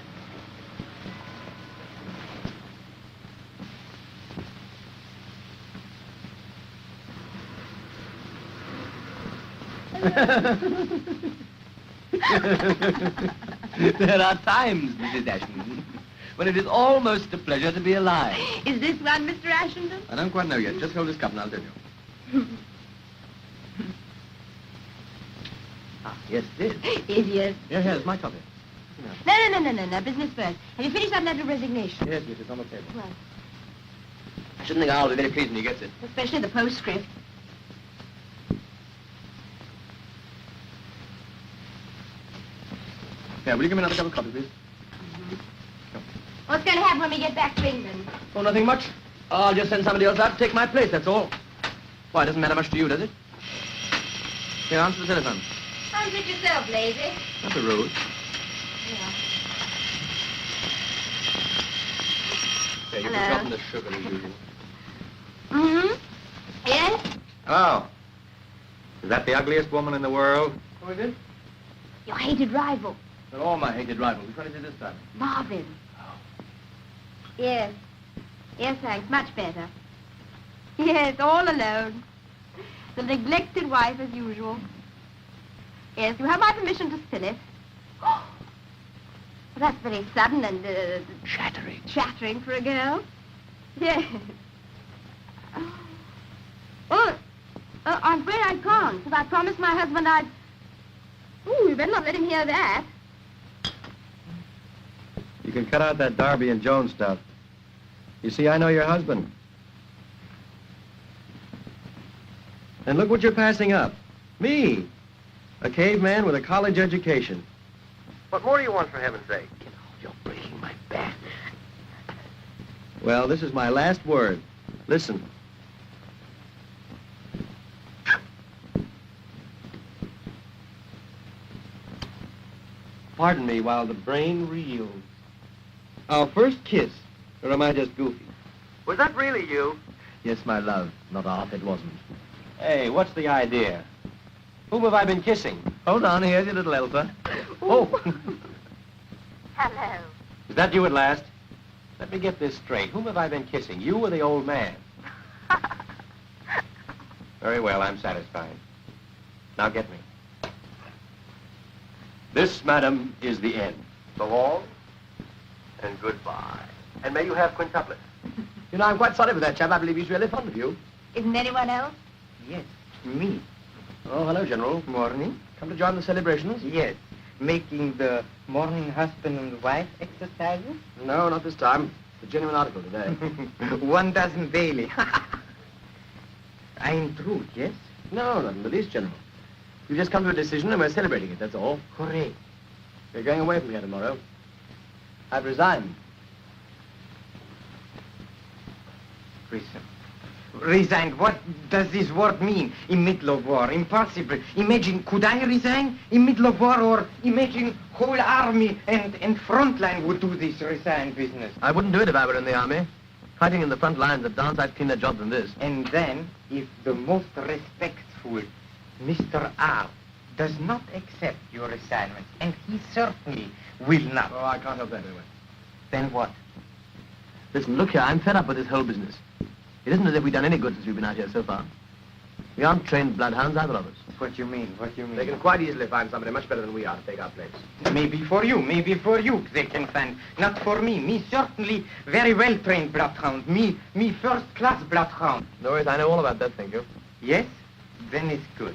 There are times, Mrs. Ashenden, when it is almost a pleasure to be alive. Is this one, Mr. Ashenden? I don't quite know yet. Just hold this cup and I'll tell you. Ah, yes, it is. Idiot. Yeah, here's my copy. No. Business first. Have you finished that letter of resignation? Yes, it's on the table. Well, I shouldn't think I'll be very pleased when he gets it. especially the postscript. Here, will you give me another cup of coffee, please? What's going to happen when we get back to England? Oh, nothing much. I'll just send somebody else out to take my place, that's all. Why, it doesn't matter much to you, does it? Here, answer the telephone. Answer it yourself, lazy. That's a rude. Yeah. There, you've Hello. forgotten the sugar as usual. Mm-hmm. Yes? Hello. Is that the ugliest woman in the world? Who is it? Your hated rival, They're all my hated rivals. Which one is it this time? Marvin. Yes. Yes, thanks. Much better. Yes, all alone. The neglected wife as usual. Yes, you have my permission to spill it. Oh, that's very sudden and chattering for a girl. Yes. Oh, I'm afraid I can't, because I promised my husband I'd... Ooh, you better not let him hear that. You can cut out that Darby and Jones stuff. You see, I know your husband. And look what you're passing up. Me. A caveman with a college education. What more do you want, for heaven's sake? You're breaking my back. Well, this is my last word. Listen. Pardon me while the brain reels. Our first kiss, or am I just goofy? Was that really you? Yes, my love. Not off, it wasn't. Hey, what's the idea? Whom have I been kissing? Hold on, here's your little Elsa. Oh! Hello. Is that you at last? Let me get this straight. Whom have I been kissing? You or the old man? Very well, I'm satisfied. Now get me. This, madam, is the end. So long and goodbye. And may you have quintuplets. You know, I'm quite sorry for that chap. I believe he's really fond of you. Isn't anyone else? Yes, me. Oh, hello, General. Morning. Come to join the celebrations? Yes. Making the morning husband and wife exercises? No, not this time. It's a genuine article today. 1 dozen daily. I intrude, yes? No, not in the least, General. We've just come to a decision and we're celebrating it, that's all. Hooray. We're going away from here tomorrow. I've resigned. Resigned. What does this word mean? In middle of war. Impossible. Imagine, could I resign in middle of war, or imagine whole army and front line would do this resign business. I wouldn't do it if I were in the army. Fighting in the front lines at dance, I'd cleaner job than this. And then, if the most respectful Mr. R does not accept your assignment, and he certainly will not. Oh, I can't help that anyway. Then what? Listen, look here, I'm fed up with this whole business. It isn't as if we've done any good since we've been out here so far. We aren't trained bloodhounds, either of us. What you mean? What you mean? They can quite easily find somebody much better than we are to take our place. Maybe for you they can find. Not for me. Me certainly very well trained bloodhound. Me first class bloodhound. No worries, I know all about that, thank you. Yes? Then it's good.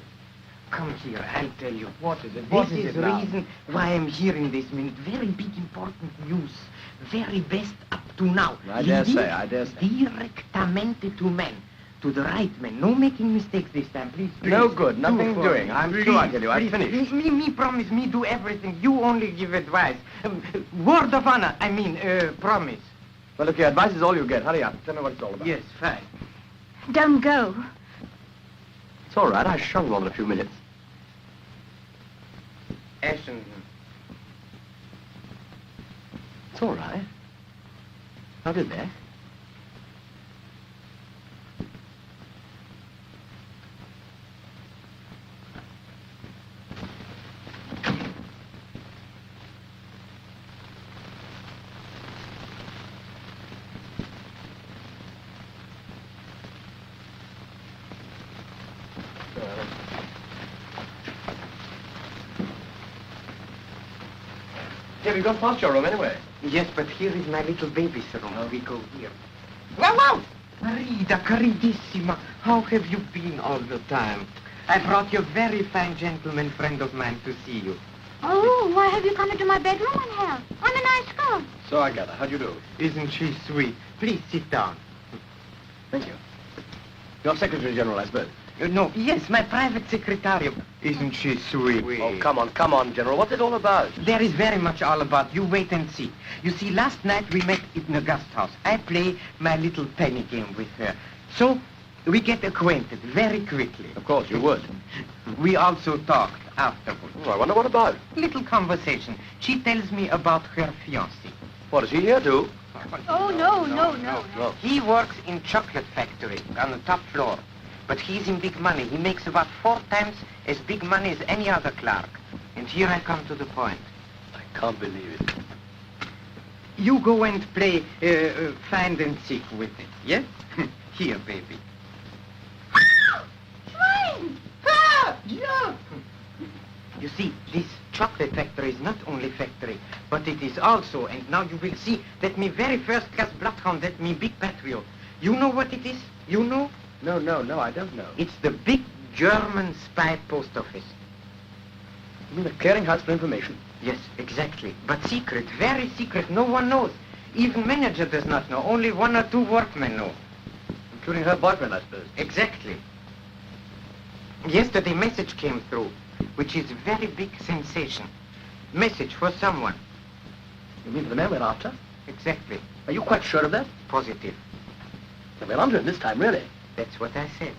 Come here, I'll tell you. What is it? This is the reason why I'm here in this minute. Very big important news. Very best up to now. I dare say. Directamente to men. To the right man. No making mistakes this time, please. No good, nothing doing. I'm sure I tell you, I've finished. Me promise, me do everything. You only give advice. Word of honor, promise. Well, look here, advice is all you get. Hurry up. Tell me what it's all about. Yes, fine. Don't go. It's all right. I shrunk on in a few minutes. Ashenden. It's all right. How did that? Yeah, we've gone past your room anyway. Yes, but here is my little baby's room. We go here. Wow, wow! Marida, caridissima, how have you been all the time? I brought you a very fine gentleman friend of mine to see you. Oh, why have you come into my bedroom, Angel? I'm a nice girl. So I gather. How do you do? Isn't she sweet? Please sit down. Thank you. Your Secretary General, I suppose. No, yes, my private secretary. Isn't she sweet? Oh, come on, General. What's it all about? There is very much all about. You wait and see. You see, last night we met in a guest house. I play my little penny game with her. So we get acquainted very quickly. Of course, you would. We also talked afterwards. Oh, I wonder what about. Little conversation. She tells me about her fiancé. What, is he here too? Oh, no. He works in chocolate factory on the top floor. But he's in big money. He makes about 4 times as big money as any other clerk. And here I come to the point. I can't believe it. You go and play find and seek with it, yes? Here, baby. Swine! Ah! Jump! You see, this chocolate factory is not only factory, but it is also, and now you will see, that me very first class bloodhound, that me big patriot. You know what it is? You know? No, I don't know. It's the big German spy post office. You mean a clearinghouse for information? Yes, exactly. But secret, very secret. No one knows. Even manager does not know. Only 1 or 2 workmen know. Including her boyfriend, I suppose. Exactly. Yesterday message came through, which is a very big sensation. Message for someone. You mean for the man we're after? Exactly. Are you quite sure of that? Positive. Well, onto him this time, really. That's what I said.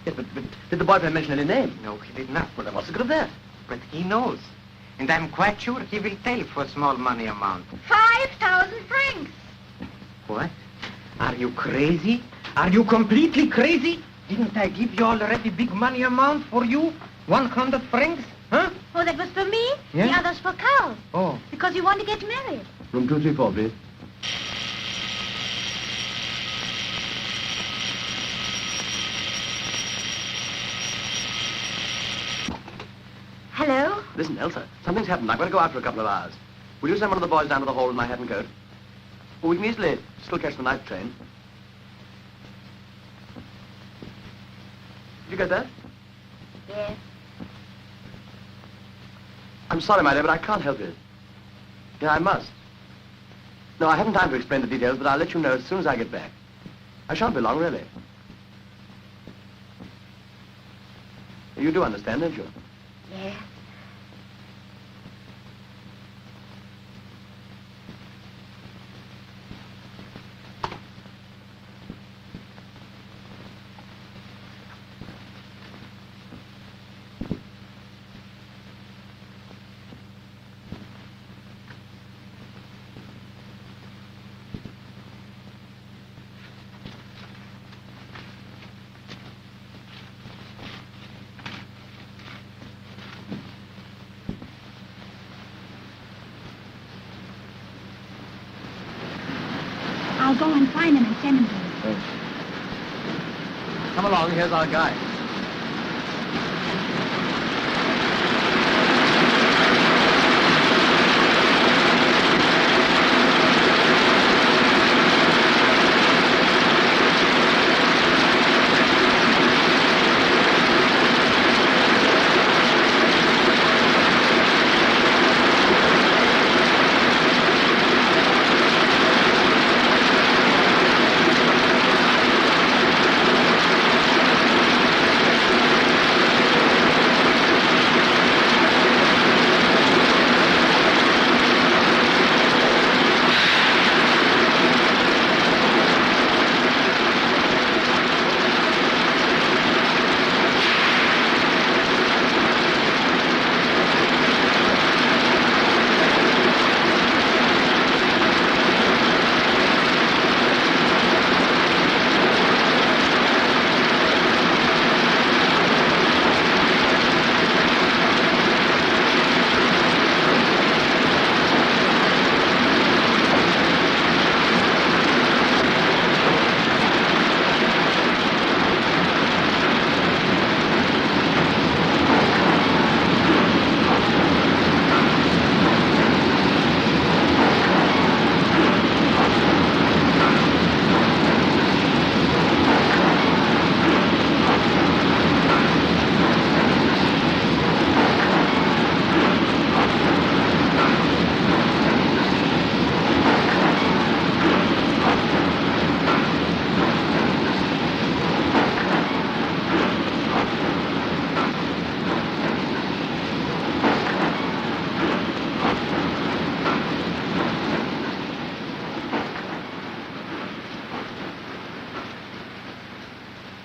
Yes, but did the boyfriend mention any name? No, he did not. Well, then what's the good of that? But he knows. And I'm quite sure he will tell for small money amount. 5,000 francs. What? Are you crazy? Are you completely crazy? Didn't I give you already big money amount for you? 100 francs? Huh? Oh, that was for me? Yeah? The others for Carl. Oh. Because you want to get married. Room 234, please. Hello? Listen, Elsa, something's happened. I've got to go out for a couple of hours. Will you send one of the boys down to the hall with my hat and coat? Well, we can easily still catch the night train. Did you get that? Yes. I'm sorry, my dear, but I can't help it. Yeah, I must. No, I haven't time to explain the details, but I'll let you know as soon as I get back. I shan't be long, really. You do understand, don't you? Yes. I'll go and find him and send him to you. Come along, here's our guide.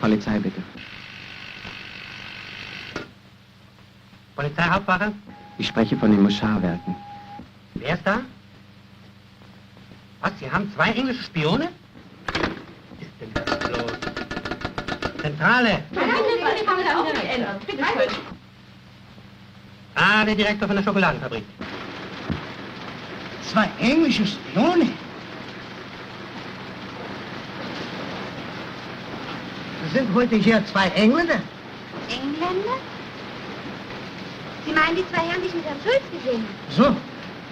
Polizei, bitte. Polizeihauptwache? Ich spreche von den Moscharwerken. Wer ist da? Was, Sie haben 2 englische Spione? Was ist denn das los? Zentrale! Ah, der Direktor von der Schokoladenfabrik. 2 englische Spione? Sind heute hier 2 Engländer? Engländer? Sie meinen die 2 Herren, die ich mit Herrn Schulz gesehen habe? So.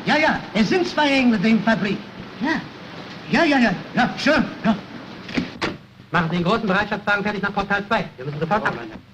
Ja, es sind 2 Engländer in der Fabrik. Ja, schön. Ja. Machen Sie den großen Bereitschaftswagen fertig nach Portal 2. Wir müssen sofort abreisen.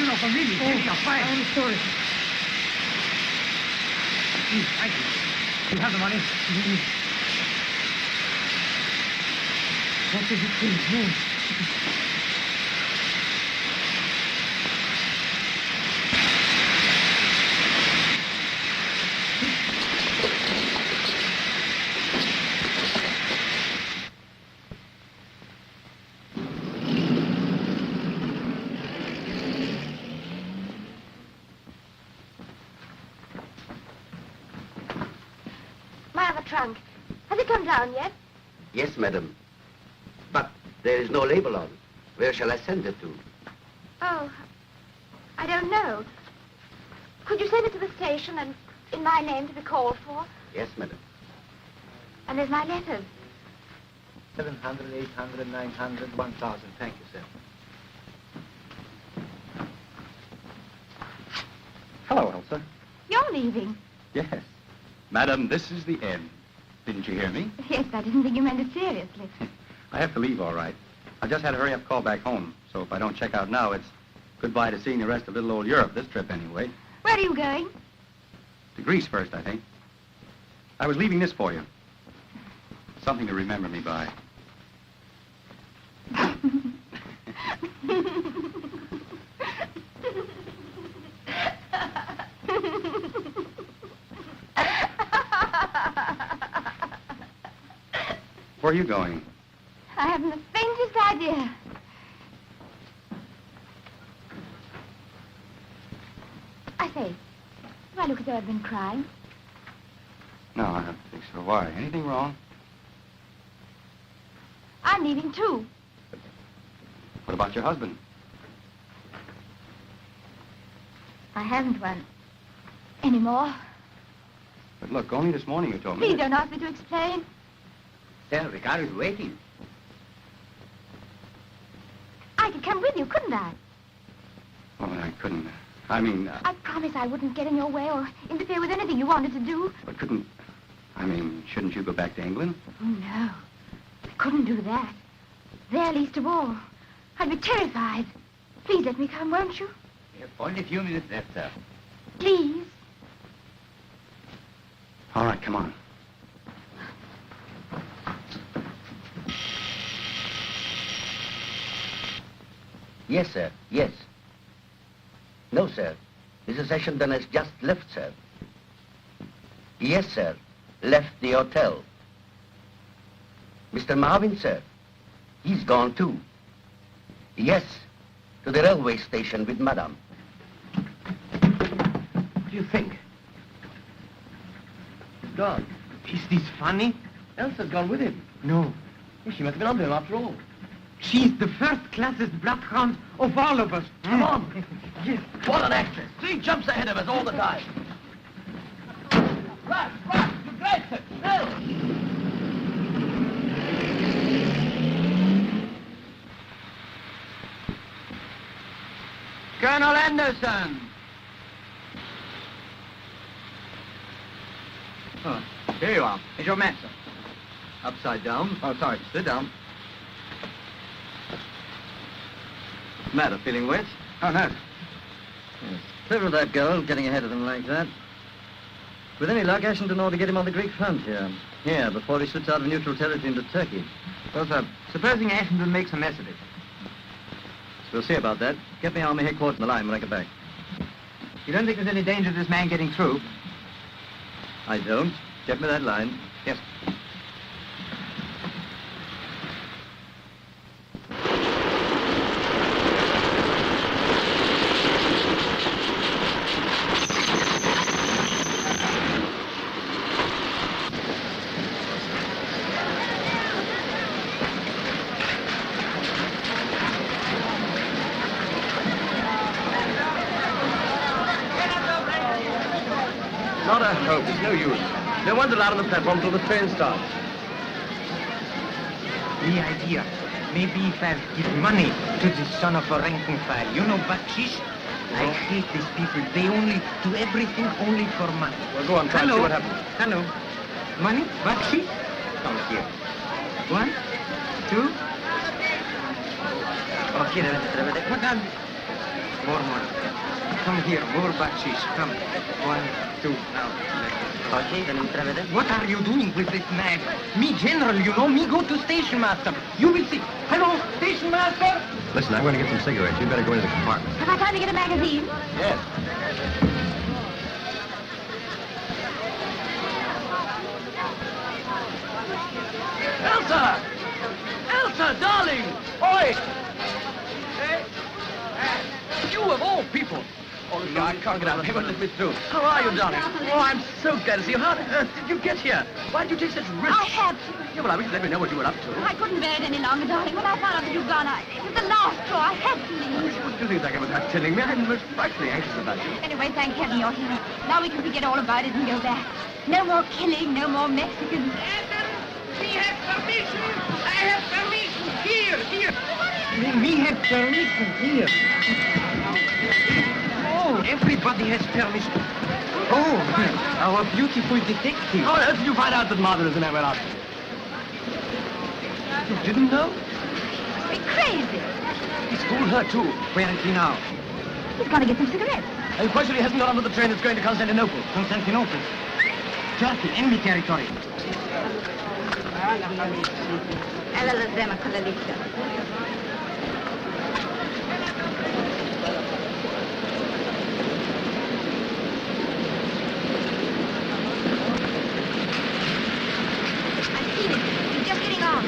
no, for me. I'm sorry. Please, thank you. You have the money? What is it, please? My other trunk. Has it come down yet? Yes, madam. But there is no label on it. Where shall I send it to? Oh, I don't know. Could you send it to the station and in my name to be called for? Yes, madam. And there's my letters. 700, 800, 900, 1,000. Thank you, sir. Hello, Elsa. You're leaving. Yes. Madam, this is the end. Didn't you hear me? Yes, I didn't think you meant it seriously. I have to leave, all right. I just had a hurry-up call back home, so if I don't check out now, it's goodbye to seeing the rest of little old Europe, this trip anyway. Where are you going? To Greece first, I think. I was leaving this for you. Something to remember me by. Where are you going? I haven't the faintest idea. I say, do I look as though I've been crying? No, I don't think so. Why? Anything wrong? I'm leaving too. What about your husband? I haven't one anymore. But look, only this morning you told me. Please don't ask me to explain. Sir, Ricardo is waiting. I could come with you, couldn't I? Oh, I couldn't. I mean, I promised I wouldn't get in your way or interfere with anything you wanted to do. but couldn't... I mean, shouldn't you go back to England? Oh, no. I couldn't do that. There least of all. I'd be terrified. Please let me come, won't you? We have only a few minutes left, sir. Please. All right, come on. Yes, sir. Yes. No, sir. Mrs. Ashington has just left, sir. Yes, sir. Left the hotel. Mr. Marvin, sir. He's gone, too. Yes. To the railway station with Madame. What do you think? He's gone. Is this funny? Elsa's gone with him. No. She must have been on to him after all. She's the first-classest bloodhound of all of us. Come on. Yes. What an actress. 3 jumps ahead of us all the time. Right, you great, sir. Now. Colonel Anderson. Oh, here you are. Here's your map, sir. Upside down. Oh, sorry. Sit down. Matter, feeling wet? Oh, no. Yes. Clever of that girl, getting ahead of them like that. With any luck, Ashington ought to get him on the Greek front here. Here, before he slips out of neutral territory into Turkey. Well, sir, supposing Ashington makes a mess of it. We'll see about that. Get me army headquarters in the line when I get back. You don't think there's any danger of this man getting through? I don't. Get me that line. Yes. Not a hope. It's no use. No one's allowed on the platform till the train starts. The idea. Maybe if I give money to this son of a rank and file. You know, bakshish? I hate these people. They only do everything only for money. Well, go on, try and see what happens. Hello. Money? Bakshish? Come here. 1, 2. Okay, what More. Come here, more batches. Come. 1, 2, now. What are you doing with this man? Me general, you know, me go to station master. You will see. Hello, station master? Listen, I'm going to get some cigarettes. You'd better go into the compartment. Have I time to get a magazine? Yes. Elsa! Elsa, darling! Oi! You of all people! Oh, look, I can't get out. They won't let me through. How are you, darling? Oh, I'm so glad to see you. How on earth did you get here? Why did you take such risks? I had to. Yeah, well, I wish you'd let me know what you were up to. I couldn't bear it any longer, darling. When I found out that you'd gone, it was the last straw. I had to leave. You wouldn't do things like that without telling me. I'm most frightfully anxious about you. Anyway, thank heaven you're here. Now we can forget all about it and go back. No more killing, no more Mexicans. We have permission. I have permission. Here. We have permission here. Oh, everybody has permission. Oh, our beautiful detective. How on earth did you find out that Martha is in Emerald House? You didn't know? Be crazy. He's fooled her, too. Where is he now? He's gonna get some cigarettes. Are you quite sure he hasn't got onto the train that's going to Constantinople? Constantinople. Turkey, enemy territory. Alla la zema con la lista. I've seen it. He's just getting on.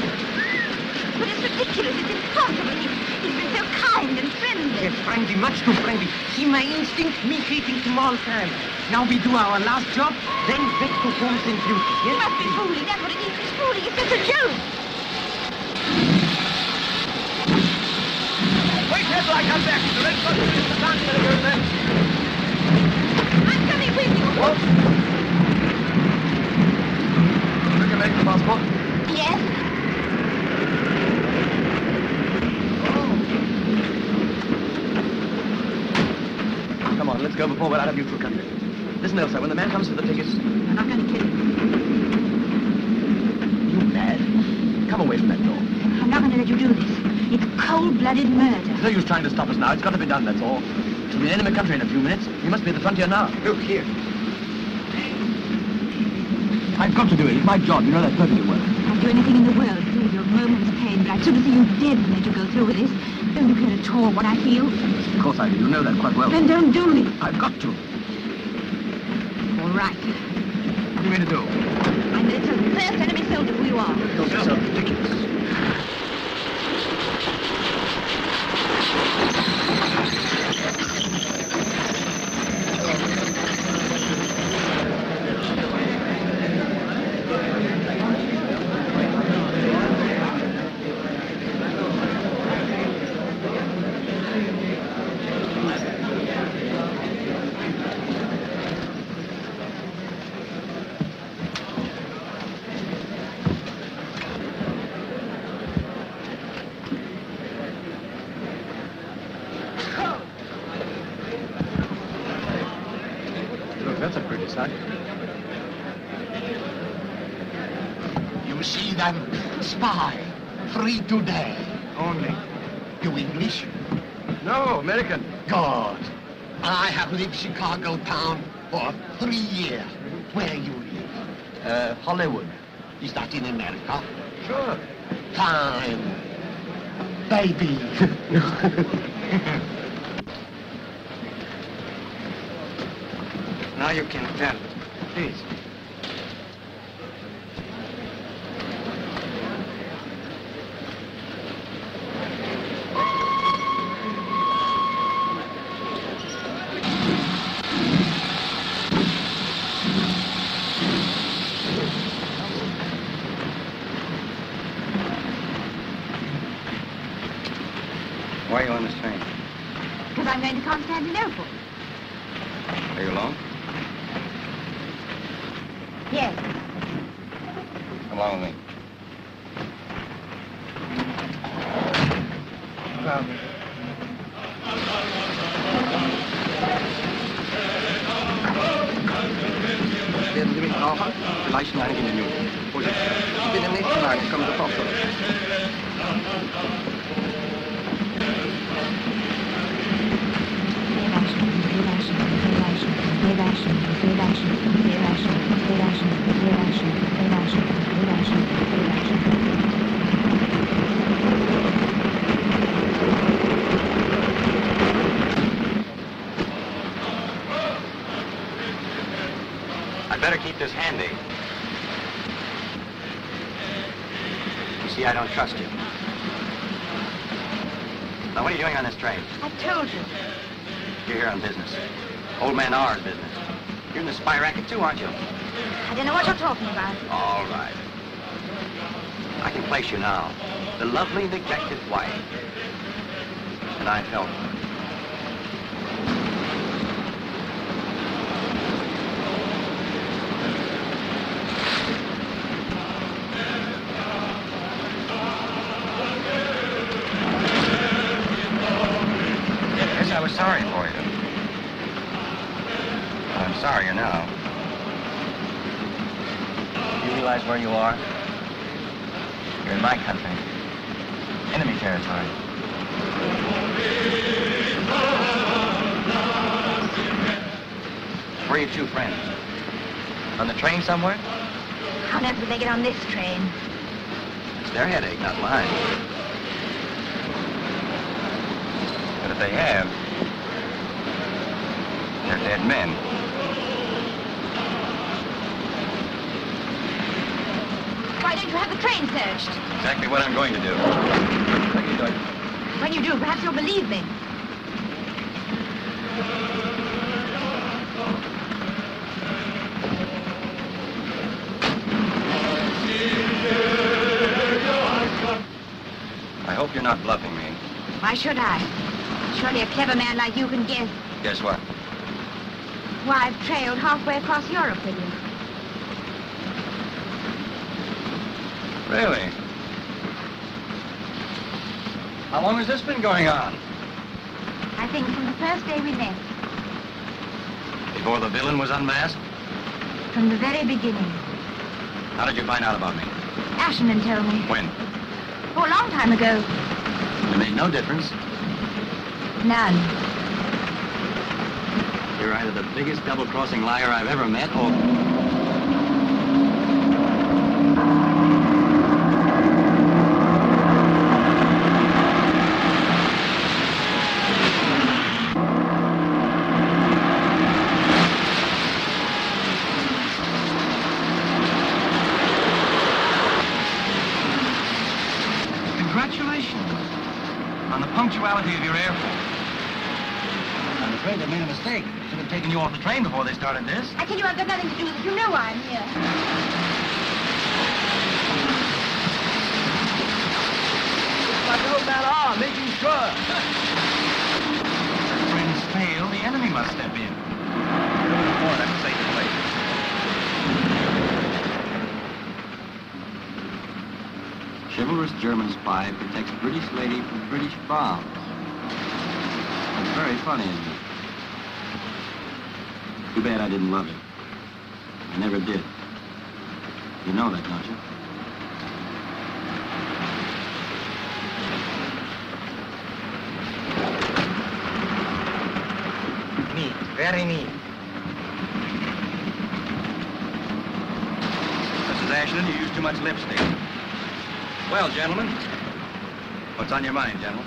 But it's ridiculous. It's impossible. He's been so kind and friendly. Yes, friendly, much too friendly. See my instinct, me hating small crime. Now we do our last job, then back to homes and beauty. He Yes? must be fooling. That's what it is. He's fooling. It's just a joke. Wait here till I come back. The red button is the dance better go there. I'm coming with you. Took your medical passport? Yes? Come on, let's go before we're out of neutral country. Listen, Elsa, when the man comes for the tickets... I'm not going to kill him. You mad? Come away from that door. I'm not going to let you do this. It's cold-blooded murder. There's no use trying to stop us now. It's got to be done, that's all. We'll be in enemy country in a few minutes. We must be at the frontier now. Look here. I've got to do it. It's my job. You know that perfectly well. I'd do anything in the world to save you a moment's pain, but I'd sooner see you dead than let you go through with this. Don't you care at all what I feel? Of course I do. You know that quite well. Then don't do it. I've got to. All right. What do you mean to do? I'm the first enemy soldier who you are. Don't be so ridiculous. That's a pretty sight. You see them? Spy. Free today. Only. You English? No, American. God. I have lived Chicago town for 3 years. Where you live? Hollywood. Is that in America? Sure. Fine. Baby. Now you can tell. Please. Why are you on this train? Because I'm going to Constantinople. Are you alone? Yes. Come along with me. Werden Sie mich brauchen? Vielleicht in einigen Minuten. Ich bin im nächsten Wagen. Ich komme sofort zurück. I'd better keep this handy. You see, I don't trust you. Now, what are you doing on this train? I told you. You're here on business. Old man R's business. You're in the spy racket too, aren't you? I don't know what you're talking about. All right. I can place you now. The lovely, neglected wife. And I've helped her. Yes, I was sorry for you. I'm sorrier now. Do you realize where you are? You're in my country. Enemy territory. Where are your two friends? On the train somewhere? How on earth did they get on this train? It's their headache, not mine. But if they have, they're dead men. Why don't you have the train searched? Exactly what I'm going to do. When you do, perhaps you'll believe me. I hope you're not bluffing me. Why should I? Surely a clever man like you can guess. Guess what? Why, I've trailed halfway across Europe with you. Really? How long has this been going on? I think from the first day we met. Before the villain was unmasked? From the very beginning. How did you find out about me? Ashenman told me. When? Oh, a long time ago. It made no difference. None. You're either the biggest double-crossing liar I've ever met, or... Congratulations on the punctuality of your airfare. I'm afraid they made a mistake. Should have taken you off the train before they started this. I tell you, I've got nothing to do with it. You know why I'm here. Like the old man are, making sure. If friends fail, the enemy must step in. Go to the port, I'm safe place. Chivalrous German spy protects British lady from British bombs. That's very funny, isn't it? Too bad I didn't love it. I never did. You know that, don't you? Neat, very neat. Mrs. Ashland, you use too much lipstick. Well, gentlemen, what's on your mind, gentlemen?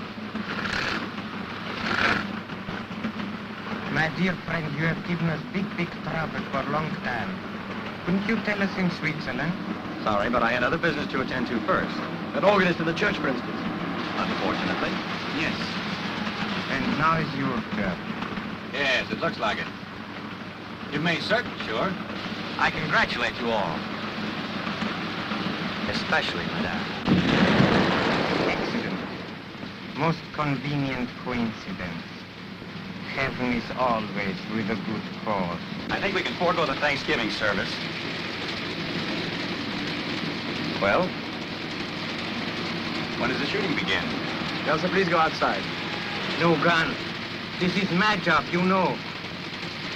My dear friend, you have given us big trouble for a long time. Couldn't you tell us in Switzerland? Sorry, but I had other business to attend to first. An organist in the church, for instance. Unfortunately. Yes. And now is your turn. Yes, it looks like it. You've made certain, sure. I congratulate you all. Especially, madame. Excellent. Most convenient coincidence. Heaven is always with a good cause. I think we can forego the Thanksgiving service. Well? When does the shooting begin? Elsa, please go outside. No gun. This is my job, you know.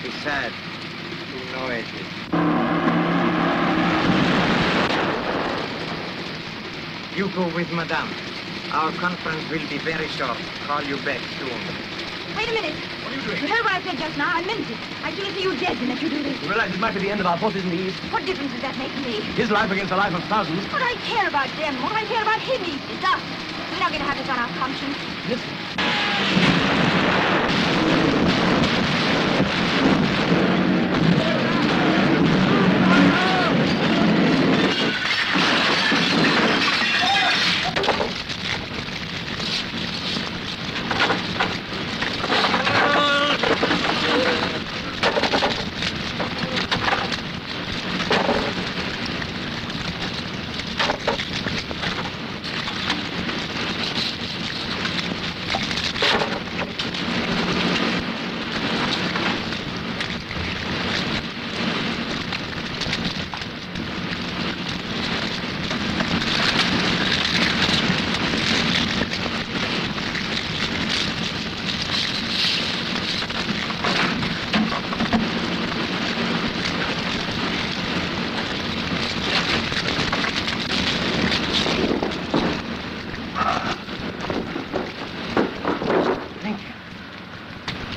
Besides, you know it. You go with Madame. Our conference will be very short. Call you back soon. Wait a minute. What are you doing? You heard what I said just now? I meant it. I'd sooner see you dead than let you do this. You realize it might be the end of our forces in the East? What difference does that make to me? His life against the life of thousands. What do I care about them? What do I care about him? It's us. We're not going to have this on our conscience. Listen.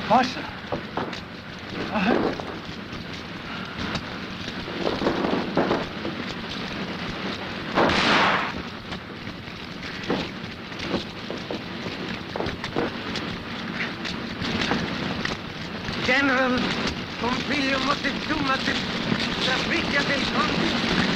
Awesome. General, Pompilio Moctezuma, la Frigia del Conde.